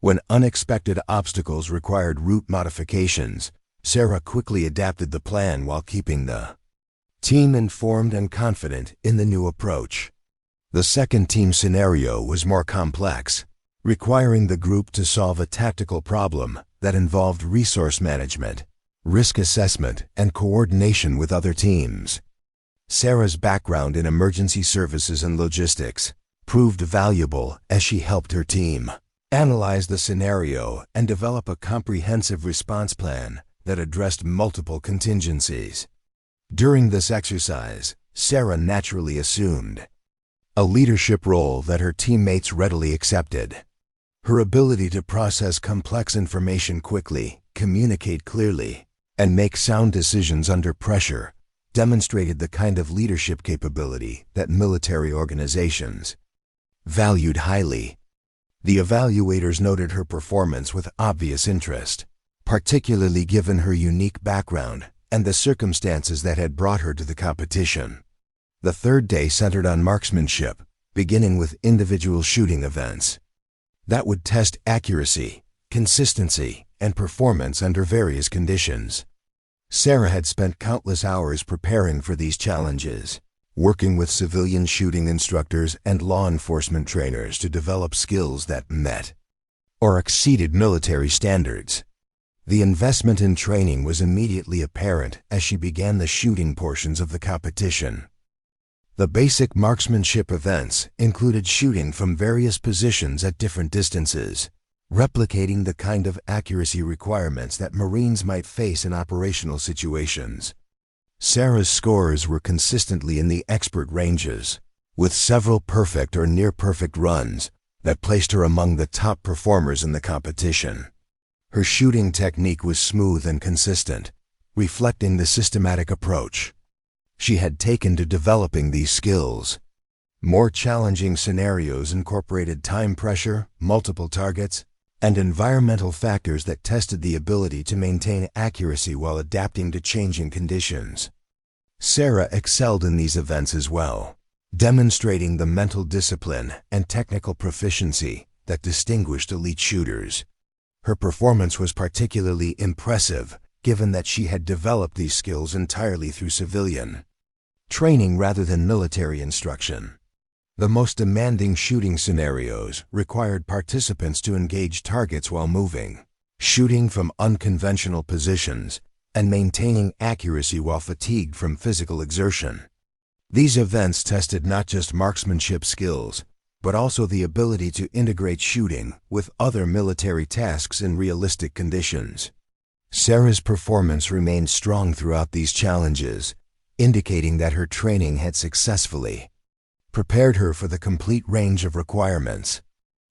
Speaker 1: When unexpected obstacles required route modifications, Sarah quickly adapted the plan while keeping the team informed and confident in the new approach. The second team scenario was more complex, requiring the group to solve a tactical problem that involved resource management, risk assessment, and coordination with other teams. Sarah's background in emergency services and logistics proved valuable as she helped her team analyze the scenario and develop a comprehensive response plan that addressed multiple contingencies. During this exercise, Sarah naturally assumed a leadership role that her teammates readily accepted. Her ability to process complex information quickly, communicate clearly, and make sound decisions under pressure demonstrated the kind of leadership capability that military organizations valued highly. The evaluators noted her performance with obvious interest, particularly given her unique background and the circumstances that had brought her to the competition. The third day centered on marksmanship, beginning with individual shooting events that would test accuracy, consistency, and performance under various conditions. Sarah had spent countless hours preparing for these challenges, working with civilian shooting instructors and law enforcement trainers to develop skills that met or exceeded military standards. The investment in training was immediately apparent as she began the shooting portions of the competition. The basic marksmanship events included shooting from various positions at different distances, replicating the kind of accuracy requirements that Marines might face in operational situations. Sarah's scores were consistently in the expert ranges, with several perfect or near-perfect runs that placed her among the top performers in the competition. Her shooting technique was smooth and consistent, reflecting the systematic approach she had taken to developing these skills. More challenging scenarios incorporated time pressure, multiple targets, and environmental factors that tested the ability to maintain accuracy while adapting to changing conditions. Sarah excelled in these events as well, demonstrating the mental discipline and technical proficiency that distinguished elite shooters. Her performance was particularly impressive, given that she had developed these skills entirely through civilian training rather than military instruction. The most demanding shooting scenarios required participants to engage targets while moving, shooting from unconventional positions, and maintaining accuracy while fatigued from physical exertion. These events tested not just marksmanship skills, but also the ability to integrate shooting with other military tasks in realistic conditions. Sarah's performance remained strong throughout these challenges, indicating that her training had successfully prepared her for the complete range of requirements.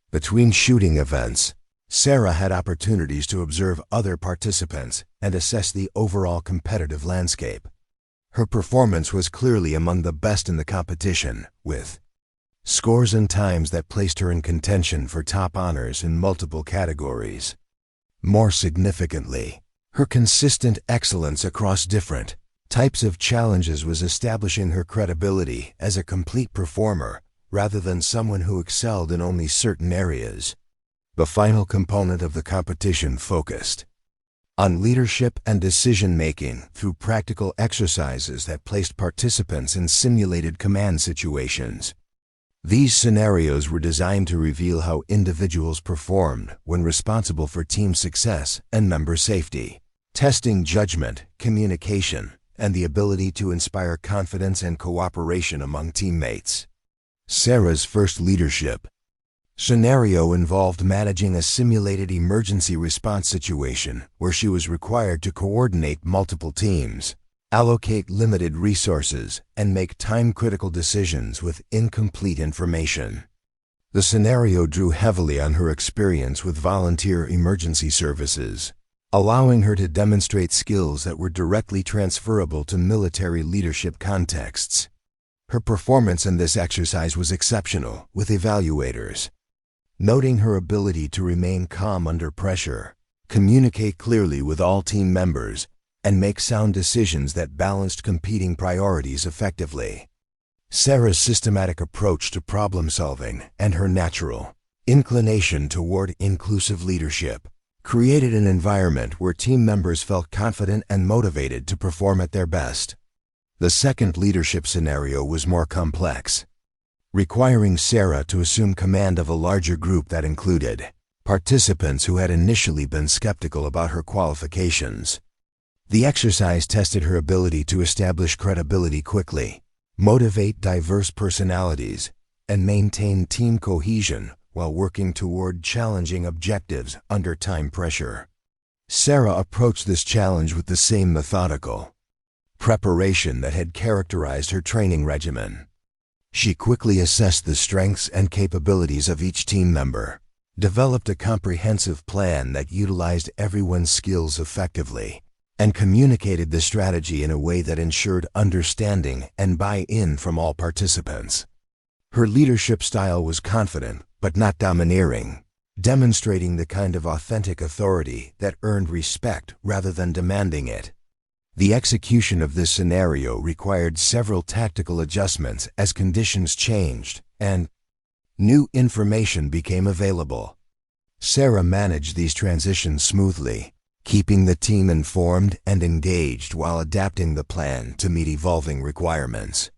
Speaker 1: Between shooting events, Sarah had opportunities to observe other participants and assess the overall competitive landscape. Her performance was clearly among the best in the competition, with scores and times that placed her in contention for top honors in multiple categories. More significantly, her consistent excellence across different types of challenges was establishing her credibility as a complete performer rather than someone who excelled in only certain areas. The final component of the competition focused on leadership and decision-making through practical exercises that placed participants in simulated command situations. These scenarios were designed to reveal how individuals performed when responsible for team success and member safety, testing judgment, communication, and the ability to inspire confidence and cooperation among teammates. Sarah's first leadership scenario involved managing a simulated emergency response situation where she was required to coordinate multiple teams, allocate limited resources, and make time-critical decisions with incomplete information. The scenario drew heavily on her experience with volunteer emergency services, allowing her to demonstrate skills that were directly transferable to military leadership contexts. Her performance in this exercise was exceptional, with evaluators noting her ability to remain calm under pressure, communicate clearly with all team members, and make sound decisions that balanced competing priorities effectively. Sarah's systematic approach to problem-solving and her natural inclination toward inclusive leadership created an environment where team members felt confident and motivated to perform at their best. The second leadership scenario was more complex, requiring Sarah to assume command of a larger group that included participants who had initially been skeptical about her qualifications. The exercise tested her ability to establish credibility quickly, motivate diverse personalities, and maintain team cohesion while working toward challenging objectives under time pressure. Sarah approached this challenge with the same methodical preparation that had characterized her training regimen. She quickly assessed the strengths and capabilities of each team member, developed a comprehensive plan that utilized everyone's skills effectively, and communicated the strategy in a way that ensured understanding and buy-in from all participants. Her leadership style was confident but not domineering, demonstrating the kind of authentic authority that earned respect rather than demanding it. The execution of this scenario required several tactical adjustments as conditions changed and new information became available. Sarah managed these transitions smoothly, keeping the team informed and engaged while adapting the plan to meet evolving requirements.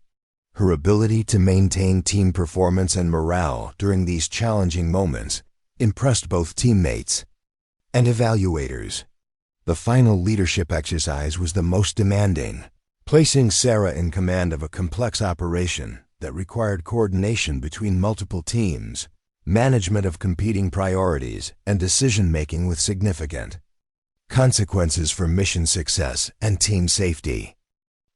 Speaker 1: Her ability to maintain team performance and morale during these challenging moments impressed both teammates and evaluators. The final leadership exercise was the most demanding, placing Sarah in command of a complex operation that required coordination between multiple teams, management of competing priorities, and decision-making with significant consequences for mission success and team safety.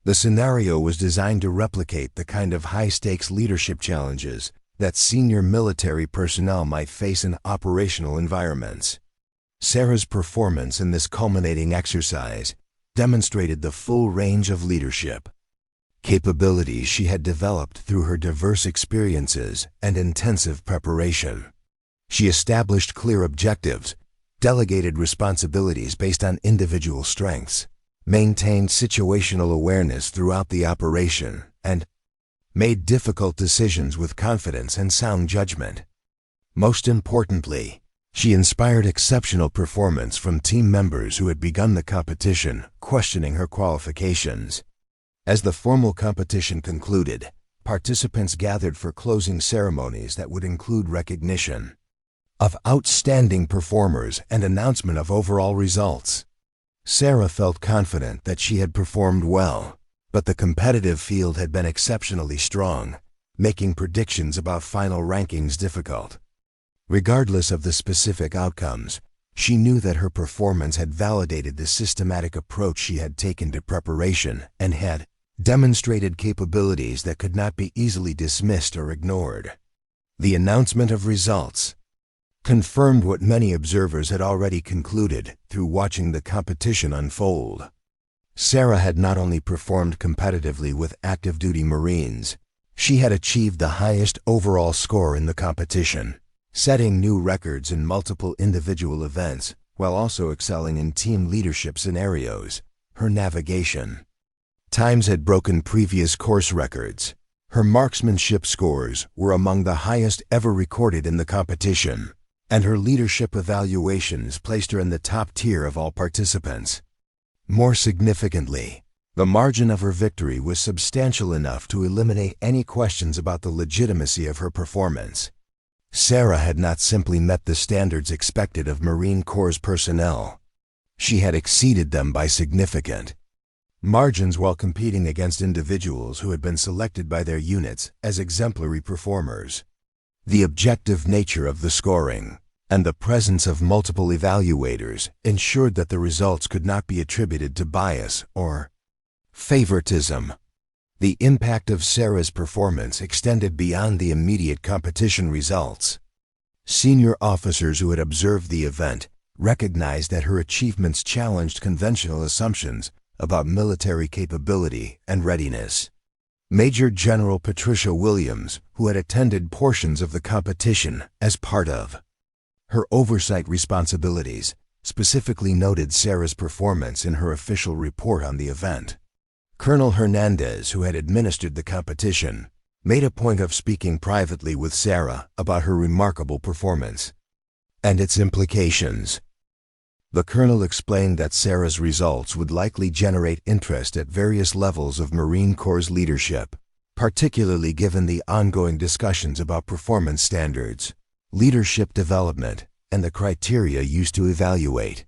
Speaker 1: The scenario was designed to replicate the kind of high-stakes leadership challenges that senior military personnel might face in operational environments. Sarah's performance in this culminating exercise demonstrated the full range of leadership capabilities she had developed through her diverse experiences and intensive preparation. She established clear objectives, delegated responsibilities based on individual strengths, maintained situational awareness throughout the operation, and made difficult decisions with confidence and sound judgment. Most importantly, she inspired exceptional performance from team members who had begun the competition, questioning her qualifications. As the formal competition concluded, participants gathered for closing ceremonies that would include recognition of outstanding performers and announcement of overall results. Sarah felt confident that she had performed well, but the competitive field had been exceptionally strong, making predictions about final rankings difficult. Regardless of the specific outcomes, she knew that her performance had validated the systematic approach she had taken to preparation and had demonstrated capabilities that could not be easily dismissed or ignored. The announcement of results confirmed what many observers had already concluded through watching the competition unfold. Sarah had not only performed competitively with active duty Marines, she had achieved the highest overall score in the competition, setting new records in multiple individual events while also excelling in team leadership scenarios. Her navigation times had broken previous course records. Her marksmanship scores were among the highest ever recorded in the competition, and her leadership evaluations placed her in the top tier of all participants. More significantly, the margin of her victory was substantial enough to eliminate any questions about the legitimacy of her performance. Sarah had not simply met the standards expected of Marine Corps personnel. She had exceeded them by significant margins while competing against individuals who had been selected by their units as exemplary performers. The objective nature of the scoring and the presence of multiple evaluators ensured that the results could not be attributed to bias or favoritism. The impact of Sarah's performance extended beyond the immediate competition results. Senior officers who had observed the event recognized that her achievements challenged conventional assumptions about military capability and readiness. Major General Patricia Williams, who had attended portions of the competition as part of her oversight responsibilities, specifically noted Sarah's performance in her official report on the event. Colonel Hernandez, who had administered the competition, made a point of speaking privately with Sarah about her remarkable performance and its implications. The colonel explained that Sarah's results would likely generate interest at various levels of Marine Corps leadership, particularly given the ongoing discussions about performance standards, leadership development, and the criteria used to evaluate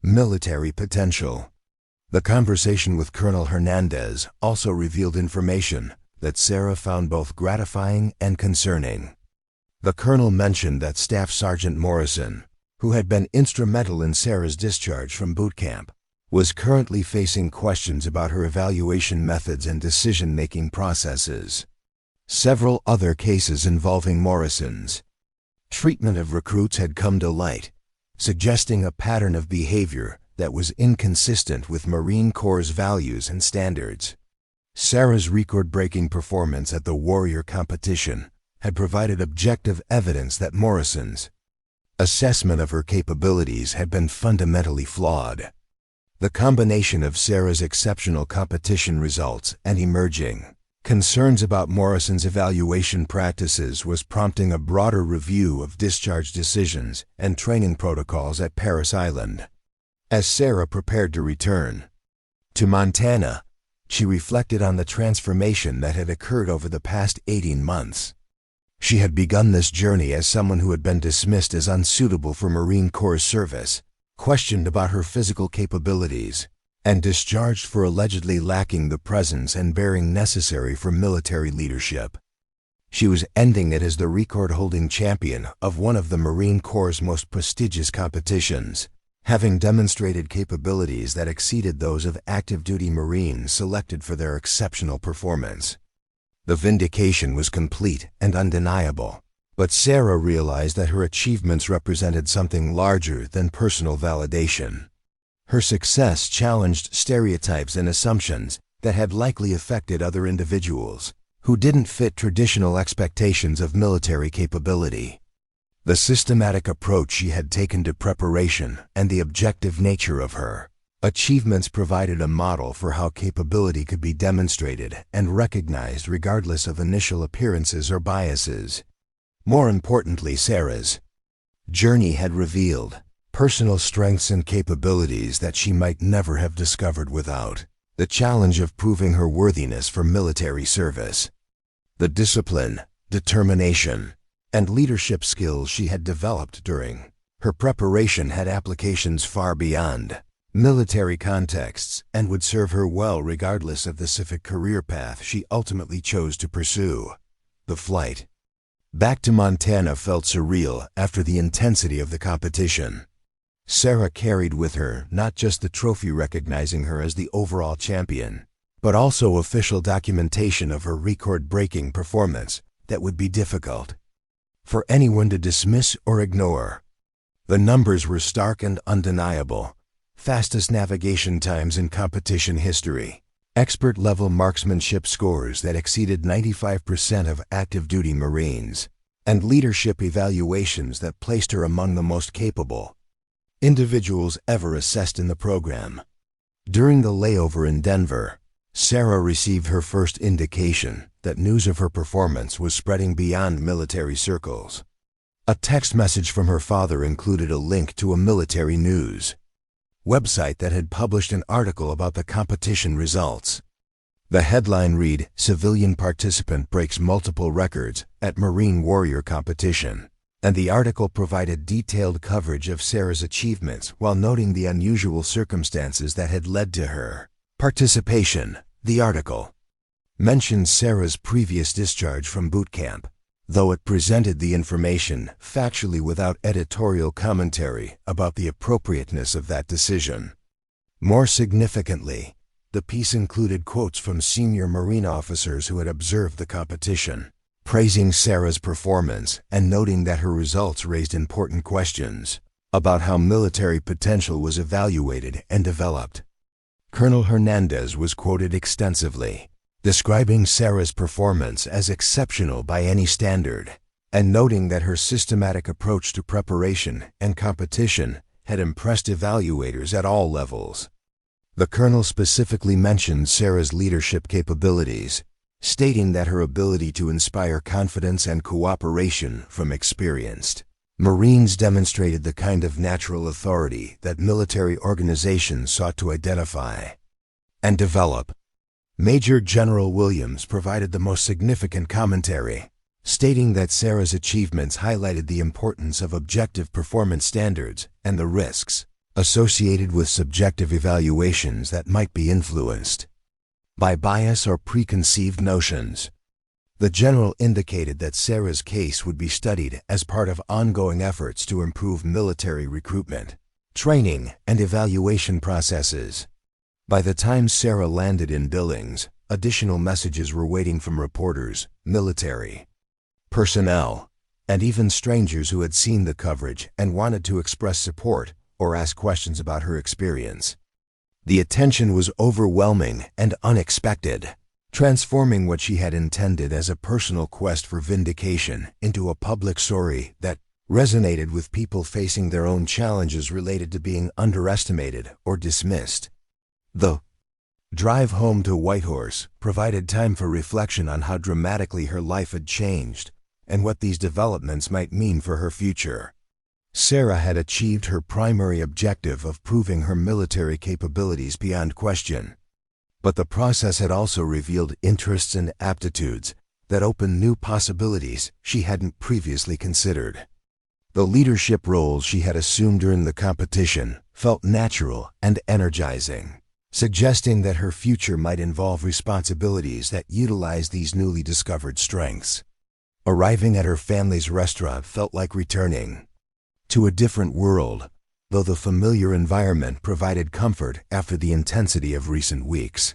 Speaker 1: military potential. The conversation with Colonel Hernandez also revealed information that Sarah found both gratifying and concerning. The colonel mentioned that Staff Sergeant Morrison, who had been instrumental in Sarah's discharge from boot camp, was currently facing questions about her evaluation methods and decision-making processes. Several other cases involving Morrison's treatment of recruits had come to light, suggesting a pattern of behavior that was inconsistent with Marine Corps' values and standards. Sarah's record-breaking performance at the Warrior competition had provided objective evidence that Morrison's assessment of her capabilities had been fundamentally flawed. The combination of Sarah's exceptional competition results and emerging concerns about Morrison's evaluation practices was prompting a broader review of discharge decisions and training protocols at Parris Island. As Sarah prepared to return to Montana, she reflected on the transformation that had occurred over the past 18 months. She had begun this journey as someone who had been dismissed as unsuitable for Marine Corps service, questioned about her physical capabilities, and discharged for allegedly lacking the presence and bearing necessary for military leadership. She was ending it as the record-holding champion of one of the Marine Corps' most prestigious competitions, having demonstrated capabilities that exceeded those of active-duty Marines selected for their exceptional performance. The vindication was complete and undeniable, but Sarah realized that her achievements represented something larger than personal validation. Her success challenged stereotypes and assumptions that had likely affected other individuals who didn't fit traditional expectations of military capability. The systematic approach she had taken to preparation and the objective nature of her achievements provided a model for how capability could be demonstrated and recognized regardless of initial appearances or biases. More importantly, Sarah's journey had revealed personal strengths and capabilities that she might never have discovered without the challenge of proving her worthiness for military service. The discipline, determination, and leadership skills she had developed during her preparation had applications far beyond military contexts and would serve her well regardless of the civic career path she ultimately chose to pursue. The flight back to Montana felt surreal after the intensity of the competition. Sarah carried with her not just the trophy recognizing her as the overall champion, but also official documentation of her record-breaking performance that would be difficult for anyone to dismiss or ignore. The numbers were stark and undeniable. Fastest navigation times in competition history, expert-level marksmanship scores that exceeded 95% of active-duty Marines, and leadership evaluations that placed her among the most capable individuals ever assessed in the program. During the layover in Denver, Sarah received her first indication that news of her performance was spreading beyond military circles. A text message from her father included a link to a military news website that had published an article about the competition results. The headline read, "Civilian Participant Breaks Multiple Records at Marine Warrior Competition," and the article provided detailed coverage of Sarah's achievements while noting the unusual circumstances that had led to her participation. The article mentioned Sarah's previous discharge from boot camp, though it presented the information factually without editorial commentary about the appropriateness of that decision. More significantly, the piece included quotes from senior Marine officers who had observed the competition, praising Sarah's performance and noting that her results raised important questions about how military potential was evaluated and developed. Colonel Hernandez was quoted extensively, describing Sarah's performance as exceptional by any standard, and noting that her systematic approach to preparation and competition had impressed evaluators at all levels. The colonel specifically mentioned Sarah's leadership capabilities, stating that her ability to inspire confidence and cooperation from experienced Marines demonstrated the kind of natural authority that military organizations sought to identify and develop. Major General Williams provided the most significant commentary, stating that Sarah's achievements highlighted the importance of objective performance standards and the risks associated with subjective evaluations that might be influenced by bias or preconceived notions. The general indicated that Sarah's case would be studied as part of ongoing efforts to improve military recruitment, training, and evaluation processes. By the time Sarah landed in Billings, additional messages were waiting from reporters, military personnel, and even strangers who had seen the coverage and wanted to express support or ask questions about her experience. The attention was overwhelming and unexpected, transforming what she had intended as a personal quest for vindication into a public story that resonated with people facing their own challenges related to being underestimated or dismissed. The drive home to Whitehorse provided time for reflection on how dramatically her life had changed and what these developments might mean for her future. Sarah had achieved her primary objective of proving her military capabilities beyond question. But the process had also revealed interests and aptitudes that opened new possibilities she hadn't previously considered. The leadership roles she had assumed during the competition felt natural and energizing, suggesting that her future might involve responsibilities that utilize these newly discovered strengths. Arriving at her family's restaurant felt like returning to a different world, though the familiar environment provided comfort after the intensity of recent weeks.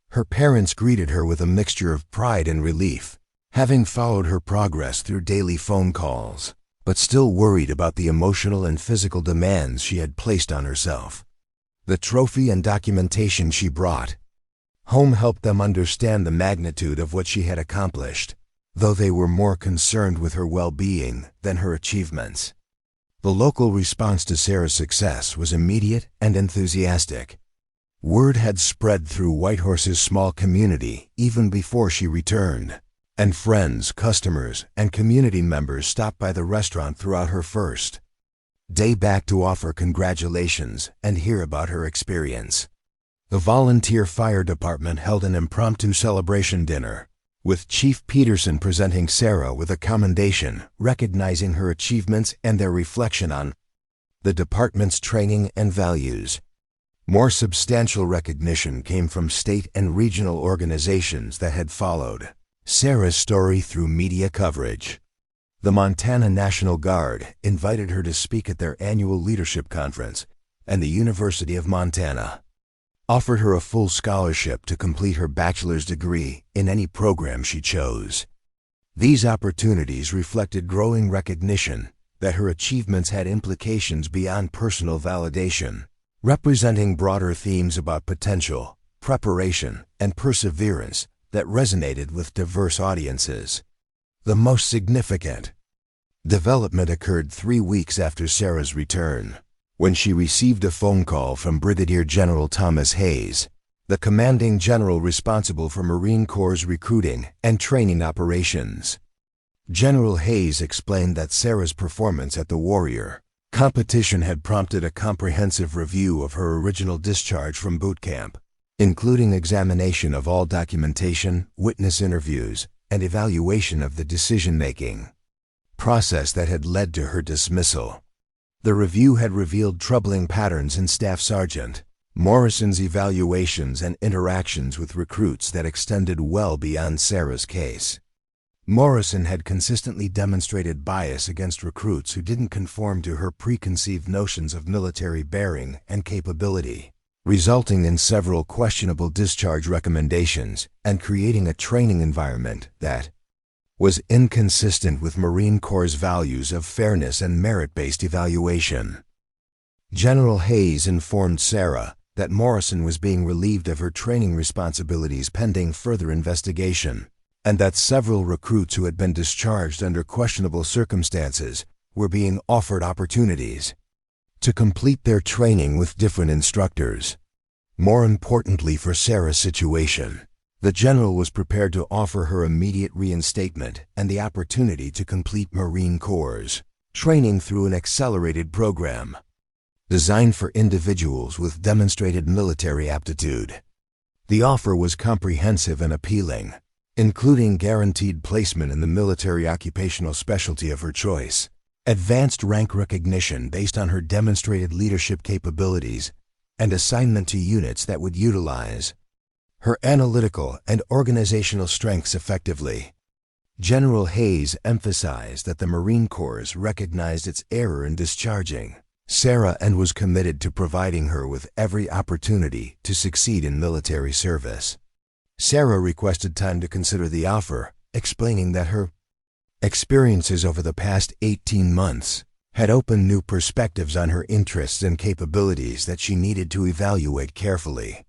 Speaker 1: Her parents greeted her with a mixture of pride and relief, having followed her progress through daily phone calls, but still worried about the emotional and physical demands she had placed on herself. The trophy and documentation she brought home helped them understand the magnitude of what she had accomplished, though they were more concerned with her well-being than her achievements. The local response to Sarah's success was immediate and enthusiastic. Word had spread through Whitehorse's small community even before she returned, and friends, customers, and community members stopped by the restaurant throughout her first day back to offer congratulations and hear about her experience. The volunteer fire department held an impromptu celebration dinner, with Chief Peterson presenting Sarah with a commendation recognizing her achievements and their reflection on the department's training and values. More substantial recognition came from state and regional organizations that had followed Sarah's story through media coverage. The Montana National Guard invited her to speak at their annual leadership conference, and the University of Montana offered her a full scholarship to complete her bachelor's degree in any program she chose. These opportunities reflected growing recognition that her achievements had implications beyond personal validation, representing broader themes about potential, preparation, and perseverance that resonated with diverse audiences. The most significant development occurred 3 weeks after Sarah's return, when she received a phone call from Brigadier General Thomas Hayes, the commanding general responsible for Marine Corps' recruiting and training operations. General Hayes explained that Sarah's performance at the Warrior competition had prompted a comprehensive review of her original discharge from boot camp, including examination of all documentation, witness interviews, and evaluation of the decision-making process that had led to her dismissal. The review had revealed troubling patterns in Staff Sergeant Morrison's evaluations and interactions with recruits that extended well beyond Sarah's case. Morrison had consistently demonstrated bias against recruits who didn't conform to her preconceived notions of military bearing and capability, resulting in several questionable discharge recommendations and creating a training environment that was inconsistent with Marine Corps' values of fairness and merit-based evaluation. General Hayes informed Sarah that Morrison was being relieved of her training responsibilities pending further investigation, and that several recruits who had been discharged under questionable circumstances were being offered opportunities to complete their training with different instructors. More importantly for Sarah's situation, the general was prepared to offer her immediate reinstatement and the opportunity to complete Marine Corps training through an accelerated program designed for individuals with demonstrated military aptitude. The offer was comprehensive and appealing, including guaranteed placement in the military occupational specialty of her choice, advanced rank recognition based on her demonstrated leadership capabilities, and assignment to units that would utilize her analytical and organizational strengths effectively. General Hayes emphasized that the Marine Corps recognized its error in discharging Sarah and was committed to providing her with every opportunity to succeed in military service. Sarah requested time to consider the offer, explaining that her experiences over the past 18 months had opened new perspectives on her interests and capabilities that she needed to evaluate carefully.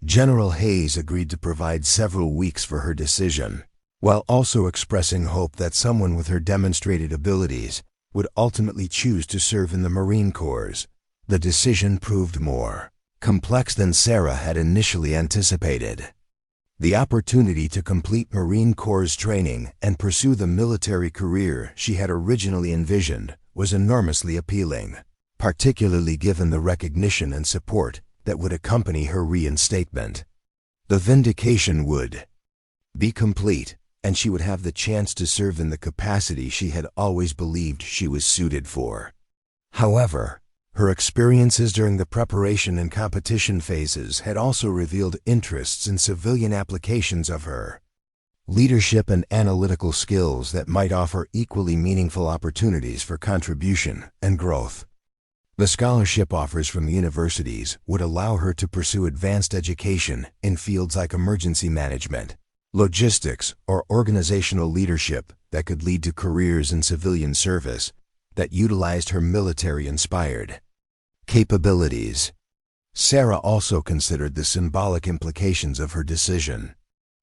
Speaker 1: General Hayes agreed to provide several weeks for her decision, while also expressing hope that someone with her demonstrated abilities would ultimately choose to serve in the Marine Corps. The decision proved more complex than Sarah had initially anticipated. The opportunity to complete Marine Corps training and pursue the military career she had originally envisioned was enormously appealing, particularly given the recognition and support that would accompany her reinstatement. The vindication would be complete, and she would have the chance to serve in the capacity she had always believed she was suited for. However, her experiences during the preparation and competition phases had also revealed interests in civilian applications of her leadership and analytical skills that might offer equally meaningful opportunities for contribution and growth. The scholarship offers from the universities would allow her to pursue advanced education in fields like emergency management, logistics, or organizational leadership that could lead to careers in civilian service that utilized her military-inspired capabilities. Sarah also considered the symbolic implications of her decision.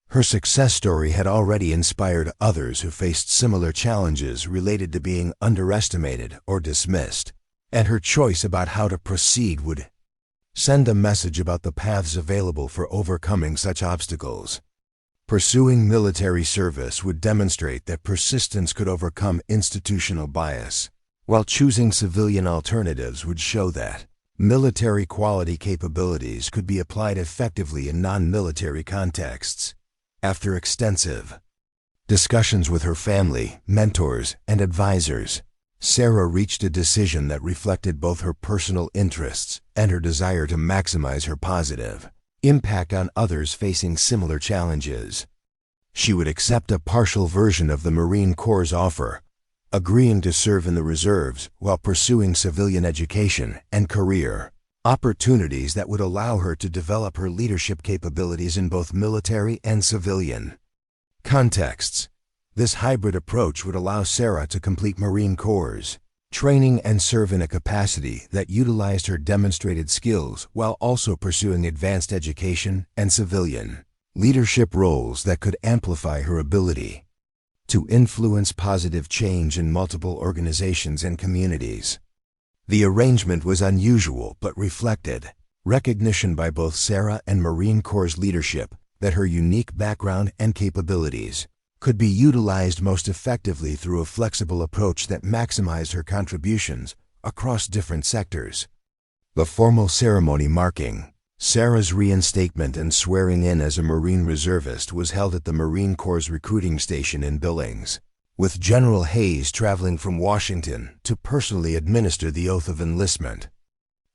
Speaker 1: Her success story had already inspired others who faced similar challenges related to being underestimated or dismissed, and her choice about how to proceed would send a message about the paths available for overcoming such obstacles. Pursuing military service would demonstrate that persistence could overcome institutional bias, while choosing civilian alternatives would show that military quality capabilities could be applied effectively in non-military contexts. After extensive discussions with her family, mentors, and advisors, Sarah reached a decision that reflected both her personal interests and her desire to maximize her positive impact on others facing similar challenges. She would accept a partial version of the Marine Corps' offer, agreeing to serve in the reserves while pursuing civilian education and career opportunities that would allow her to develop her leadership capabilities in both military and civilian contexts. This hybrid approach would allow Sarah to complete Marine Corps training and serve in a capacity that utilized her demonstrated skills while also pursuing advanced education and civilian leadership roles that could amplify her ability to influence positive change in multiple organizations and communities. The arrangement was unusual but reflected recognition by both Sarah and Marine Corps leadership that her unique background and capabilities could be utilized most effectively through a flexible approach that maximized her contributions across different sectors. The formal ceremony marking Sarah's reinstatement and swearing in as a Marine reservist was held at the Marine Corps recruiting station in Billings, with General Hayes traveling from Washington to personally administer the oath of enlistment.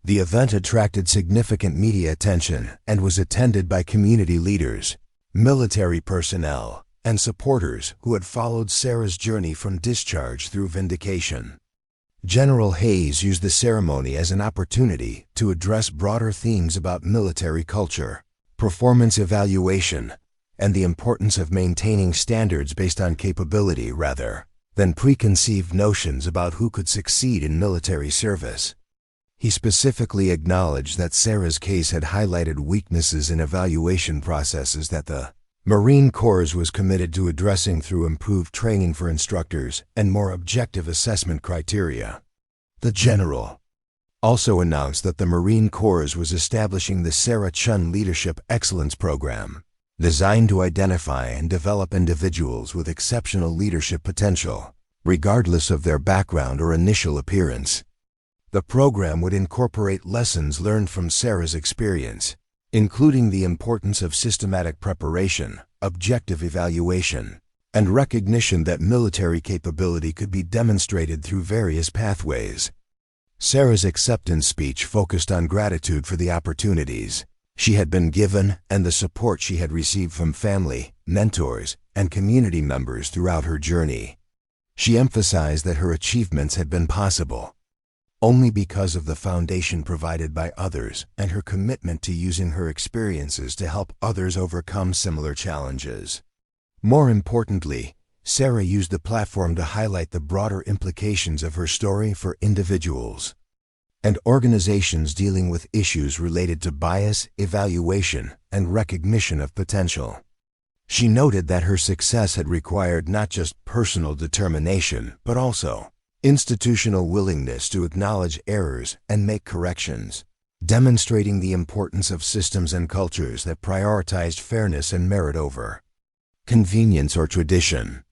Speaker 1: The event attracted significant media attention and was attended by community leaders, military personnel, and supporters who had followed Sarah's journey from discharge through vindication. General Hayes used the ceremony as an opportunity to address broader themes about military culture, performance evaluation, and the importance of maintaining standards based on capability rather than preconceived notions about who could succeed in military service. He specifically acknowledged that Sarah's case had highlighted weaknesses in evaluation processes that the Marine Corps was committed to addressing through improved training for instructors and more objective assessment criteria. The general also announced that the Marine Corps was establishing the Sarah Chen Leadership Excellence Program, designed to identify and develop individuals with exceptional leadership potential, regardless of their background or initial appearance. The program would incorporate lessons learned from Sarah's experience, including the importance of systematic preparation, objective evaluation, and recognition that military capability could be demonstrated through various pathways. Sarah's acceptance speech focused on gratitude for the opportunities she had been given and the support she had received from family, mentors, and community members throughout her journey. She emphasized that her achievements had been possible only because of the foundation provided by others and her commitment to using her experiences to help others overcome similar challenges. More importantly, Sarah used the platform to highlight the broader implications of her story for individuals and organizations dealing with issues related to bias, evaluation, and recognition of potential. She noted that her success had required not just personal determination, but also institutional willingness to acknowledge errors and make corrections, demonstrating the importance of systems and cultures that prioritized fairness and merit over convenience or tradition.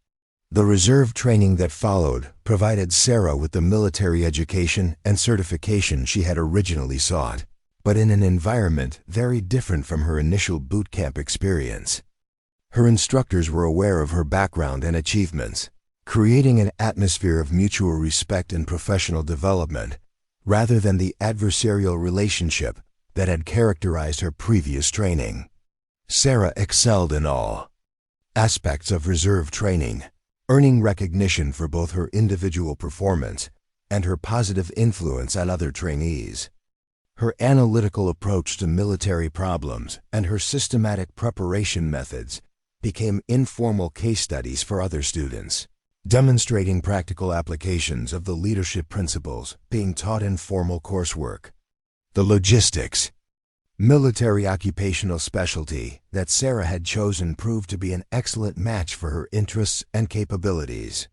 Speaker 1: The reserve training that followed provided Sarah with the military education and certification she had originally sought, but in an environment very different from her initial boot camp experience. Her instructors were aware of her background and achievements, creating an atmosphere of mutual respect and professional development, rather than the adversarial relationship that had characterized her previous training. Sarah excelled in all aspects of reserve training, earning recognition for both her individual performance and her positive influence on other trainees. Her analytical approach to military problems and her systematic preparation methods became informal case studies for other students, demonstrating practical applications of the leadership principles being taught in formal coursework. The logistics, military occupational specialty that Sarah had chosen proved to be an excellent match for her interests and capabilities.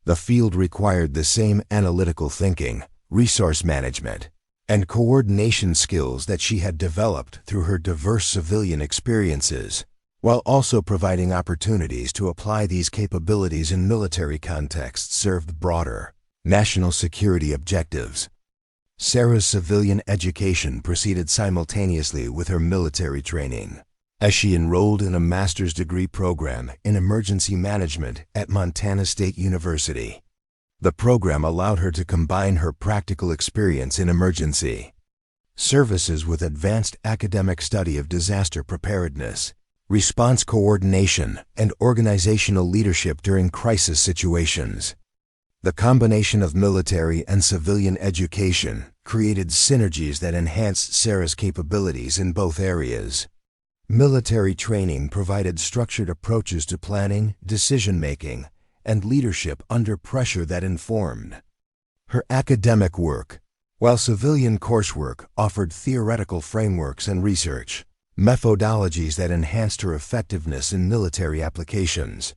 Speaker 1: The field required the same analytical thinking, resource management, and coordination skills that she had developed through her diverse civilian experiences, while also providing opportunities to apply these capabilities in military contexts served broader national security objectives. Sarah's civilian education proceeded simultaneously with her military training, as she enrolled in a master's degree program in emergency management at Montana State University. The program allowed her to combine her practical experience in emergency services with advanced academic study of disaster preparedness, response coordination, and organizational leadership during crisis situations. The combination of military and civilian education created synergies that enhanced Sarah's capabilities in both areas. Military training provided structured approaches to planning, decision-making, and leadership under pressure that informed her academic work, while civilian coursework offered theoretical frameworks and research methodologies that enhanced her effectiveness in military applications.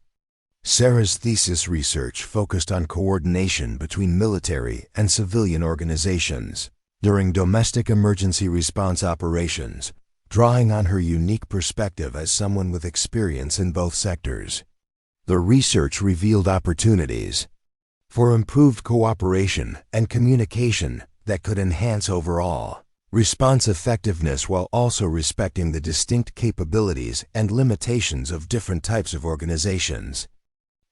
Speaker 1: Sarah's thesis research focused on coordination between military and civilian organizations during domestic emergency response operations, drawing on her unique perspective as someone with experience in both sectors. The research revealed opportunities for improved cooperation and communication that could enhance overall response effectiveness while also respecting the distinct capabilities and limitations of different types of organizations.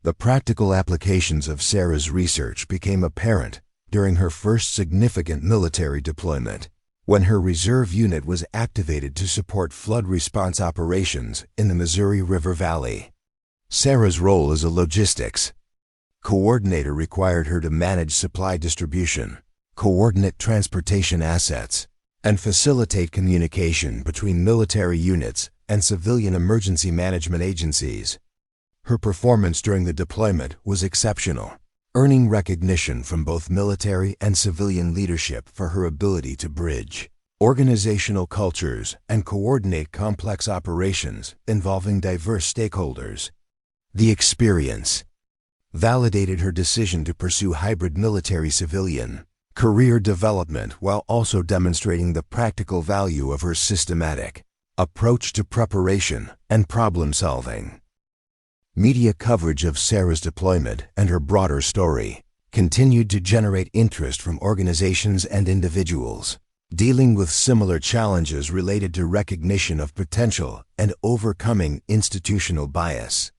Speaker 1: The practical applications of Sarah's research became apparent during her first significant military deployment, when her reserve unit was activated to support flood response operations in the Missouri River Valley. Sarah's role as a logistics coordinator required her to manage supply distribution, coordinate transportation assets, and facilitate communication between military units and civilian emergency management agencies. Her performance during the deployment was exceptional, earning recognition from both military and civilian leadership for her ability to bridge organizational cultures and coordinate complex operations involving diverse stakeholders. The experience validated her decision to pursue hybrid military-civilian career development while also demonstrating the practical value of her systematic approach to preparation and problem-solving. Media coverage of Sarah's deployment and her broader story continued to generate interest from organizations and individuals dealing with similar challenges related to recognition of potential and overcoming institutional bias.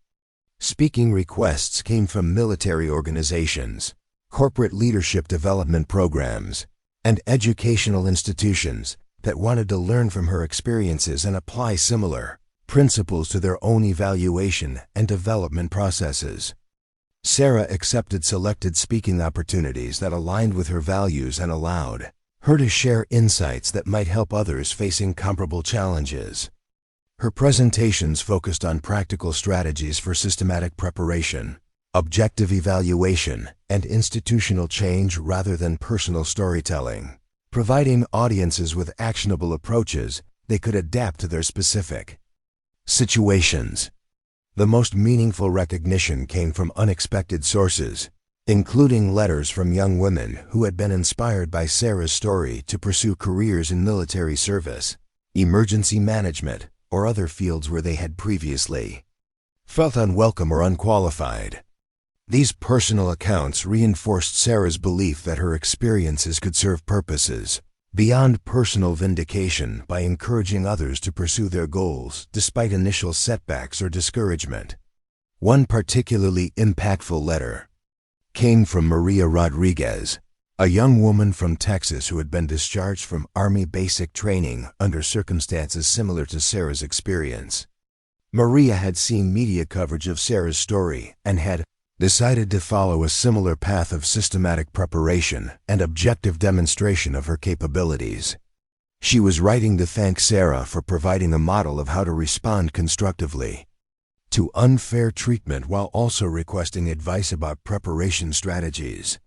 Speaker 1: Speaking requests came from military organizations, corporate leadership development programs, and educational institutions that wanted to learn from her experiences and apply similar principles to their own evaluation and development processes. Sarah accepted selected speaking opportunities that aligned with her values and allowed her to share insights that might help others facing comparable challenges. Her presentations focused on practical strategies for systematic preparation, objective evaluation, and institutional change rather than personal storytelling, providing audiences with actionable approaches they could adapt to their specific situations. The most meaningful recognition came from unexpected sources, including letters from young women who had been inspired by Sarah's story to pursue careers in military service, emergency management, or other fields where they had previously felt unwelcome or unqualified. These personal accounts reinforced Sarah's belief that her experiences could serve purposes beyond personal vindication by encouraging others to pursue their goals despite initial setbacks or discouragement. One particularly impactful letter came from Maria Rodriguez, a young woman from Texas who had been discharged from Army basic training under circumstances similar to Sarah's experience. Maria had seen media coverage of Sarah's story and had decided to follow a similar path of systematic preparation and objective demonstration of her capabilities. She was writing to thank Sarah for providing a model of how to respond constructively to unfair treatment while also requesting advice about preparation strategies.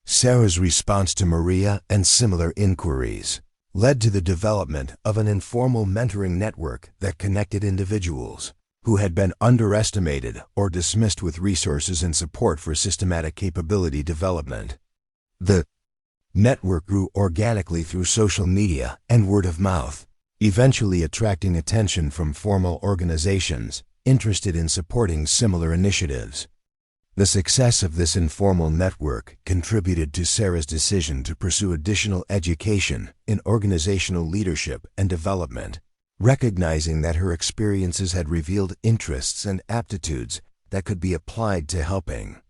Speaker 1: Sarah's response to Maria and similar inquiries led to the development of an informal mentoring network that connected individuals who had been underestimated or dismissed with resources and support for systematic capability development. The network grew organically through social media and word of mouth, eventually attracting attention from formal organizations interested in supporting similar initiatives. The success of this informal network contributed to Sarah's decision to pursue additional education in organizational leadership and development, recognizing that her experiences had revealed interests and aptitudes that could be applied to helping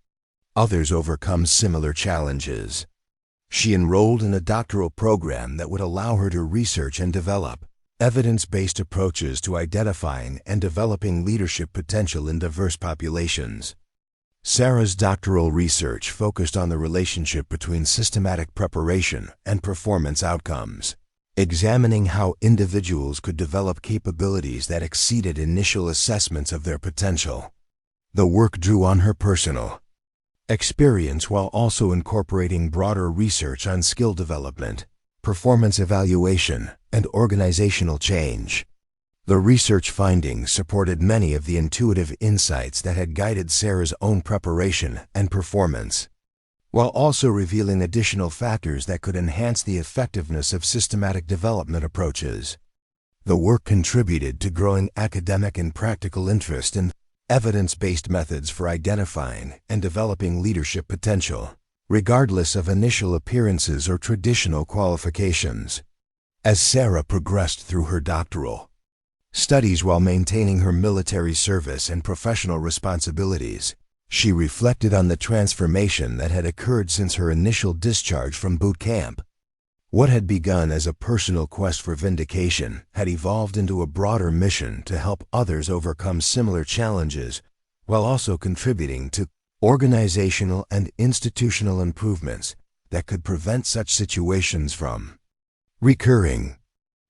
Speaker 1: others overcome similar challenges. She enrolled in a doctoral program that would allow her to research and develop evidence-based approaches to identifying and developing leadership potential in diverse populations. Sarah's doctoral research focused on the relationship between systematic preparation and performance outcomes, examining how individuals could develop capabilities that exceeded initial assessments of their potential. The work drew on her personal experience while also incorporating broader research on skill development, performance evaluation, and organizational change. The research findings supported many of the intuitive insights that had guided Sarah's own preparation and performance, while also revealing additional factors that could enhance the effectiveness of systematic development approaches. The work contributed to growing academic and practical interest in evidence-based methods for identifying and developing leadership potential, regardless of initial appearances or traditional qualifications. As Sarah progressed through her doctoral studies while maintaining her military service and professional responsibilities, she reflected on the transformation that had occurred since her initial discharge from boot camp. What had begun as a personal quest for vindication had evolved into a broader mission to help others overcome similar challenges while also contributing to organizational and institutional improvements that could prevent such situations from recurring.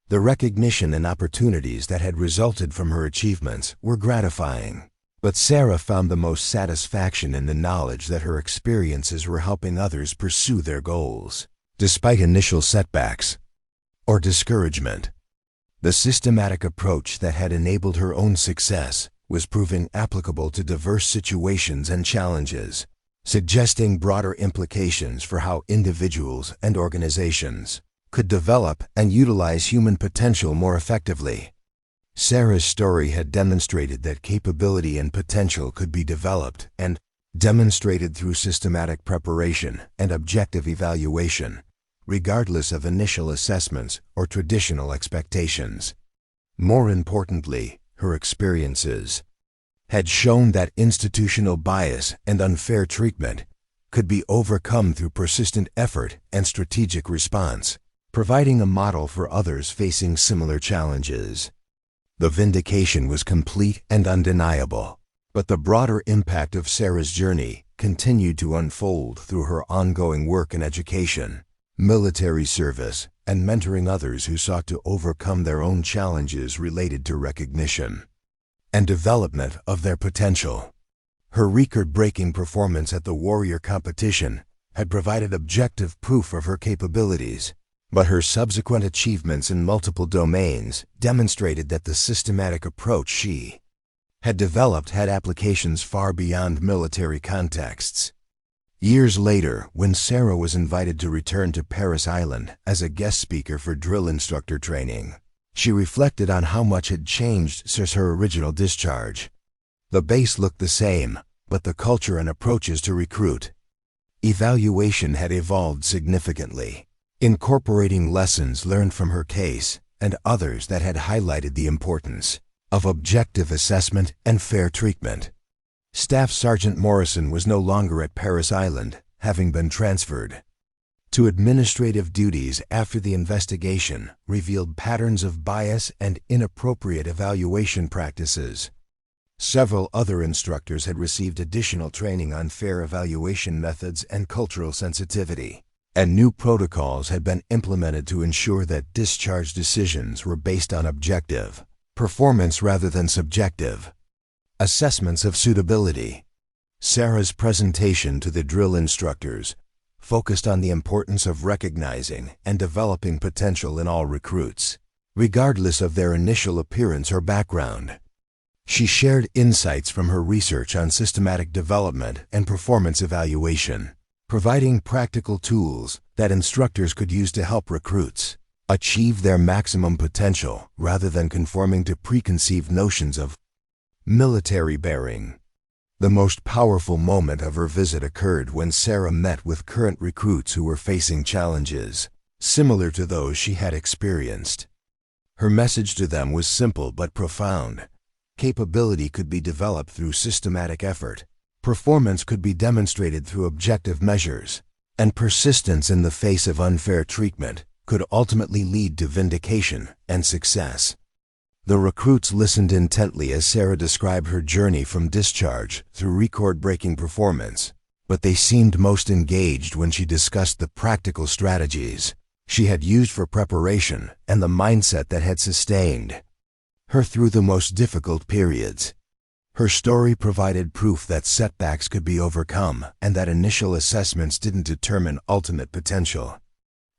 Speaker 1: The recognition and opportunities that had resulted from her achievements were gratifying, But Sarah found the most satisfaction in the knowledge that her experiences were helping others pursue their goals. Despite initial setbacks or discouragement, the systematic approach that had enabled her own success was proving applicable to diverse situations and challenges, suggesting broader implications for how individuals and organizations could develop and utilize human potential more effectively. Sarah's story had demonstrated that capability and potential could be developed and demonstrated through systematic preparation and objective evaluation, regardless of initial assessments or traditional expectations. More importantly, her experiences had shown that institutional bias and unfair treatment could be overcome through persistent effort and strategic response, providing a model for others facing similar challenges. The vindication was complete and undeniable, but the broader impact of Sarah's journey continued to unfold through her ongoing work in education, military service, and mentoring others who sought to overcome their own challenges related to recognition and development of their potential. Her record-breaking performance at the Warrior competition had provided objective proof of her capabilities, but her subsequent achievements in multiple domains demonstrated that the systematic approach she had developed had applications far beyond military contexts. Years later, when Sarah was invited to return to Paris Island as a guest speaker for drill instructor training, she reflected on how much had changed since her original discharge. The base looked the same, but the culture and approaches to recruit evaluation had evolved significantly, incorporating lessons learned from her case and others that had highlighted the importance of objective assessment and fair treatment. Staff Sergeant Morrison was no longer at Paris Island, having been transferred to administrative duties after the investigation revealed patterns of bias and inappropriate evaluation practices. Several other instructors had received additional training on fair evaluation methods and cultural sensitivity, and new protocols had been implemented to ensure that discharge decisions were based on objective performance rather than subjective assessments of suitability. Sarah's presentation to the drill instructors focused on the importance of recognizing and developing potential in all recruits, regardless of their initial appearance or background. She shared insights from her research on systematic development and performance evaluation, providing practical tools that instructors could use to help recruits achieve their maximum potential rather than conforming to preconceived notions of military bearing. The most powerful moment of her visit occurred when Sarah met with current recruits who were facing challenges similar to those she had experienced. Her message to them was simple but profound. Capability could be developed through systematic effort, performance could be demonstrated through objective measures, and persistence in the face of unfair treatment could ultimately lead to vindication and success. The recruits listened intently as Sarah described her journey from discharge through record-breaking performance, but they seemed most engaged when she discussed the practical strategies she had used for preparation and the mindset that had sustained her through the most difficult periods. Her story provided proof that setbacks could be overcome and that initial assessments didn't determine ultimate potential.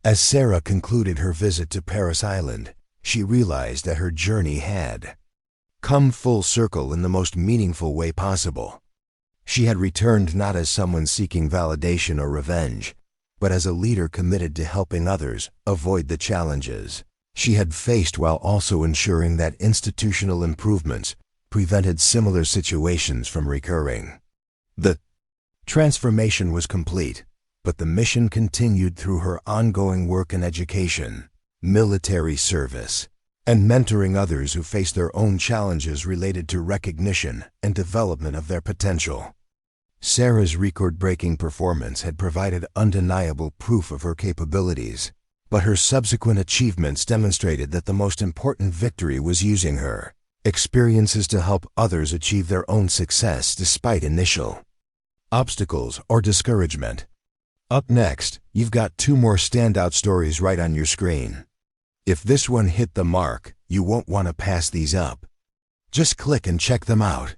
Speaker 1: As Sarah concluded her visit to Paris Island, she realized that her journey had come full circle in the most meaningful way possible. She had returned not as someone seeking validation or revenge, but as a leader committed to helping others avoid the challenges she had faced while also ensuring that institutional improvements prevented similar situations from recurring. The transformation was complete, but the mission continued through her ongoing work in education, military service, and mentoring others who face their own challenges related to recognition and development of their potential. Sarah's record-breaking performance had provided undeniable proof of her capabilities, but her subsequent achievements demonstrated that the most important victory was using her experiences to help others achieve their own success despite initial obstacles or discouragement. Up next, you've got two more standout stories right on your screen. If this one hit the mark, you won't want to pass these up. Just click and check them out.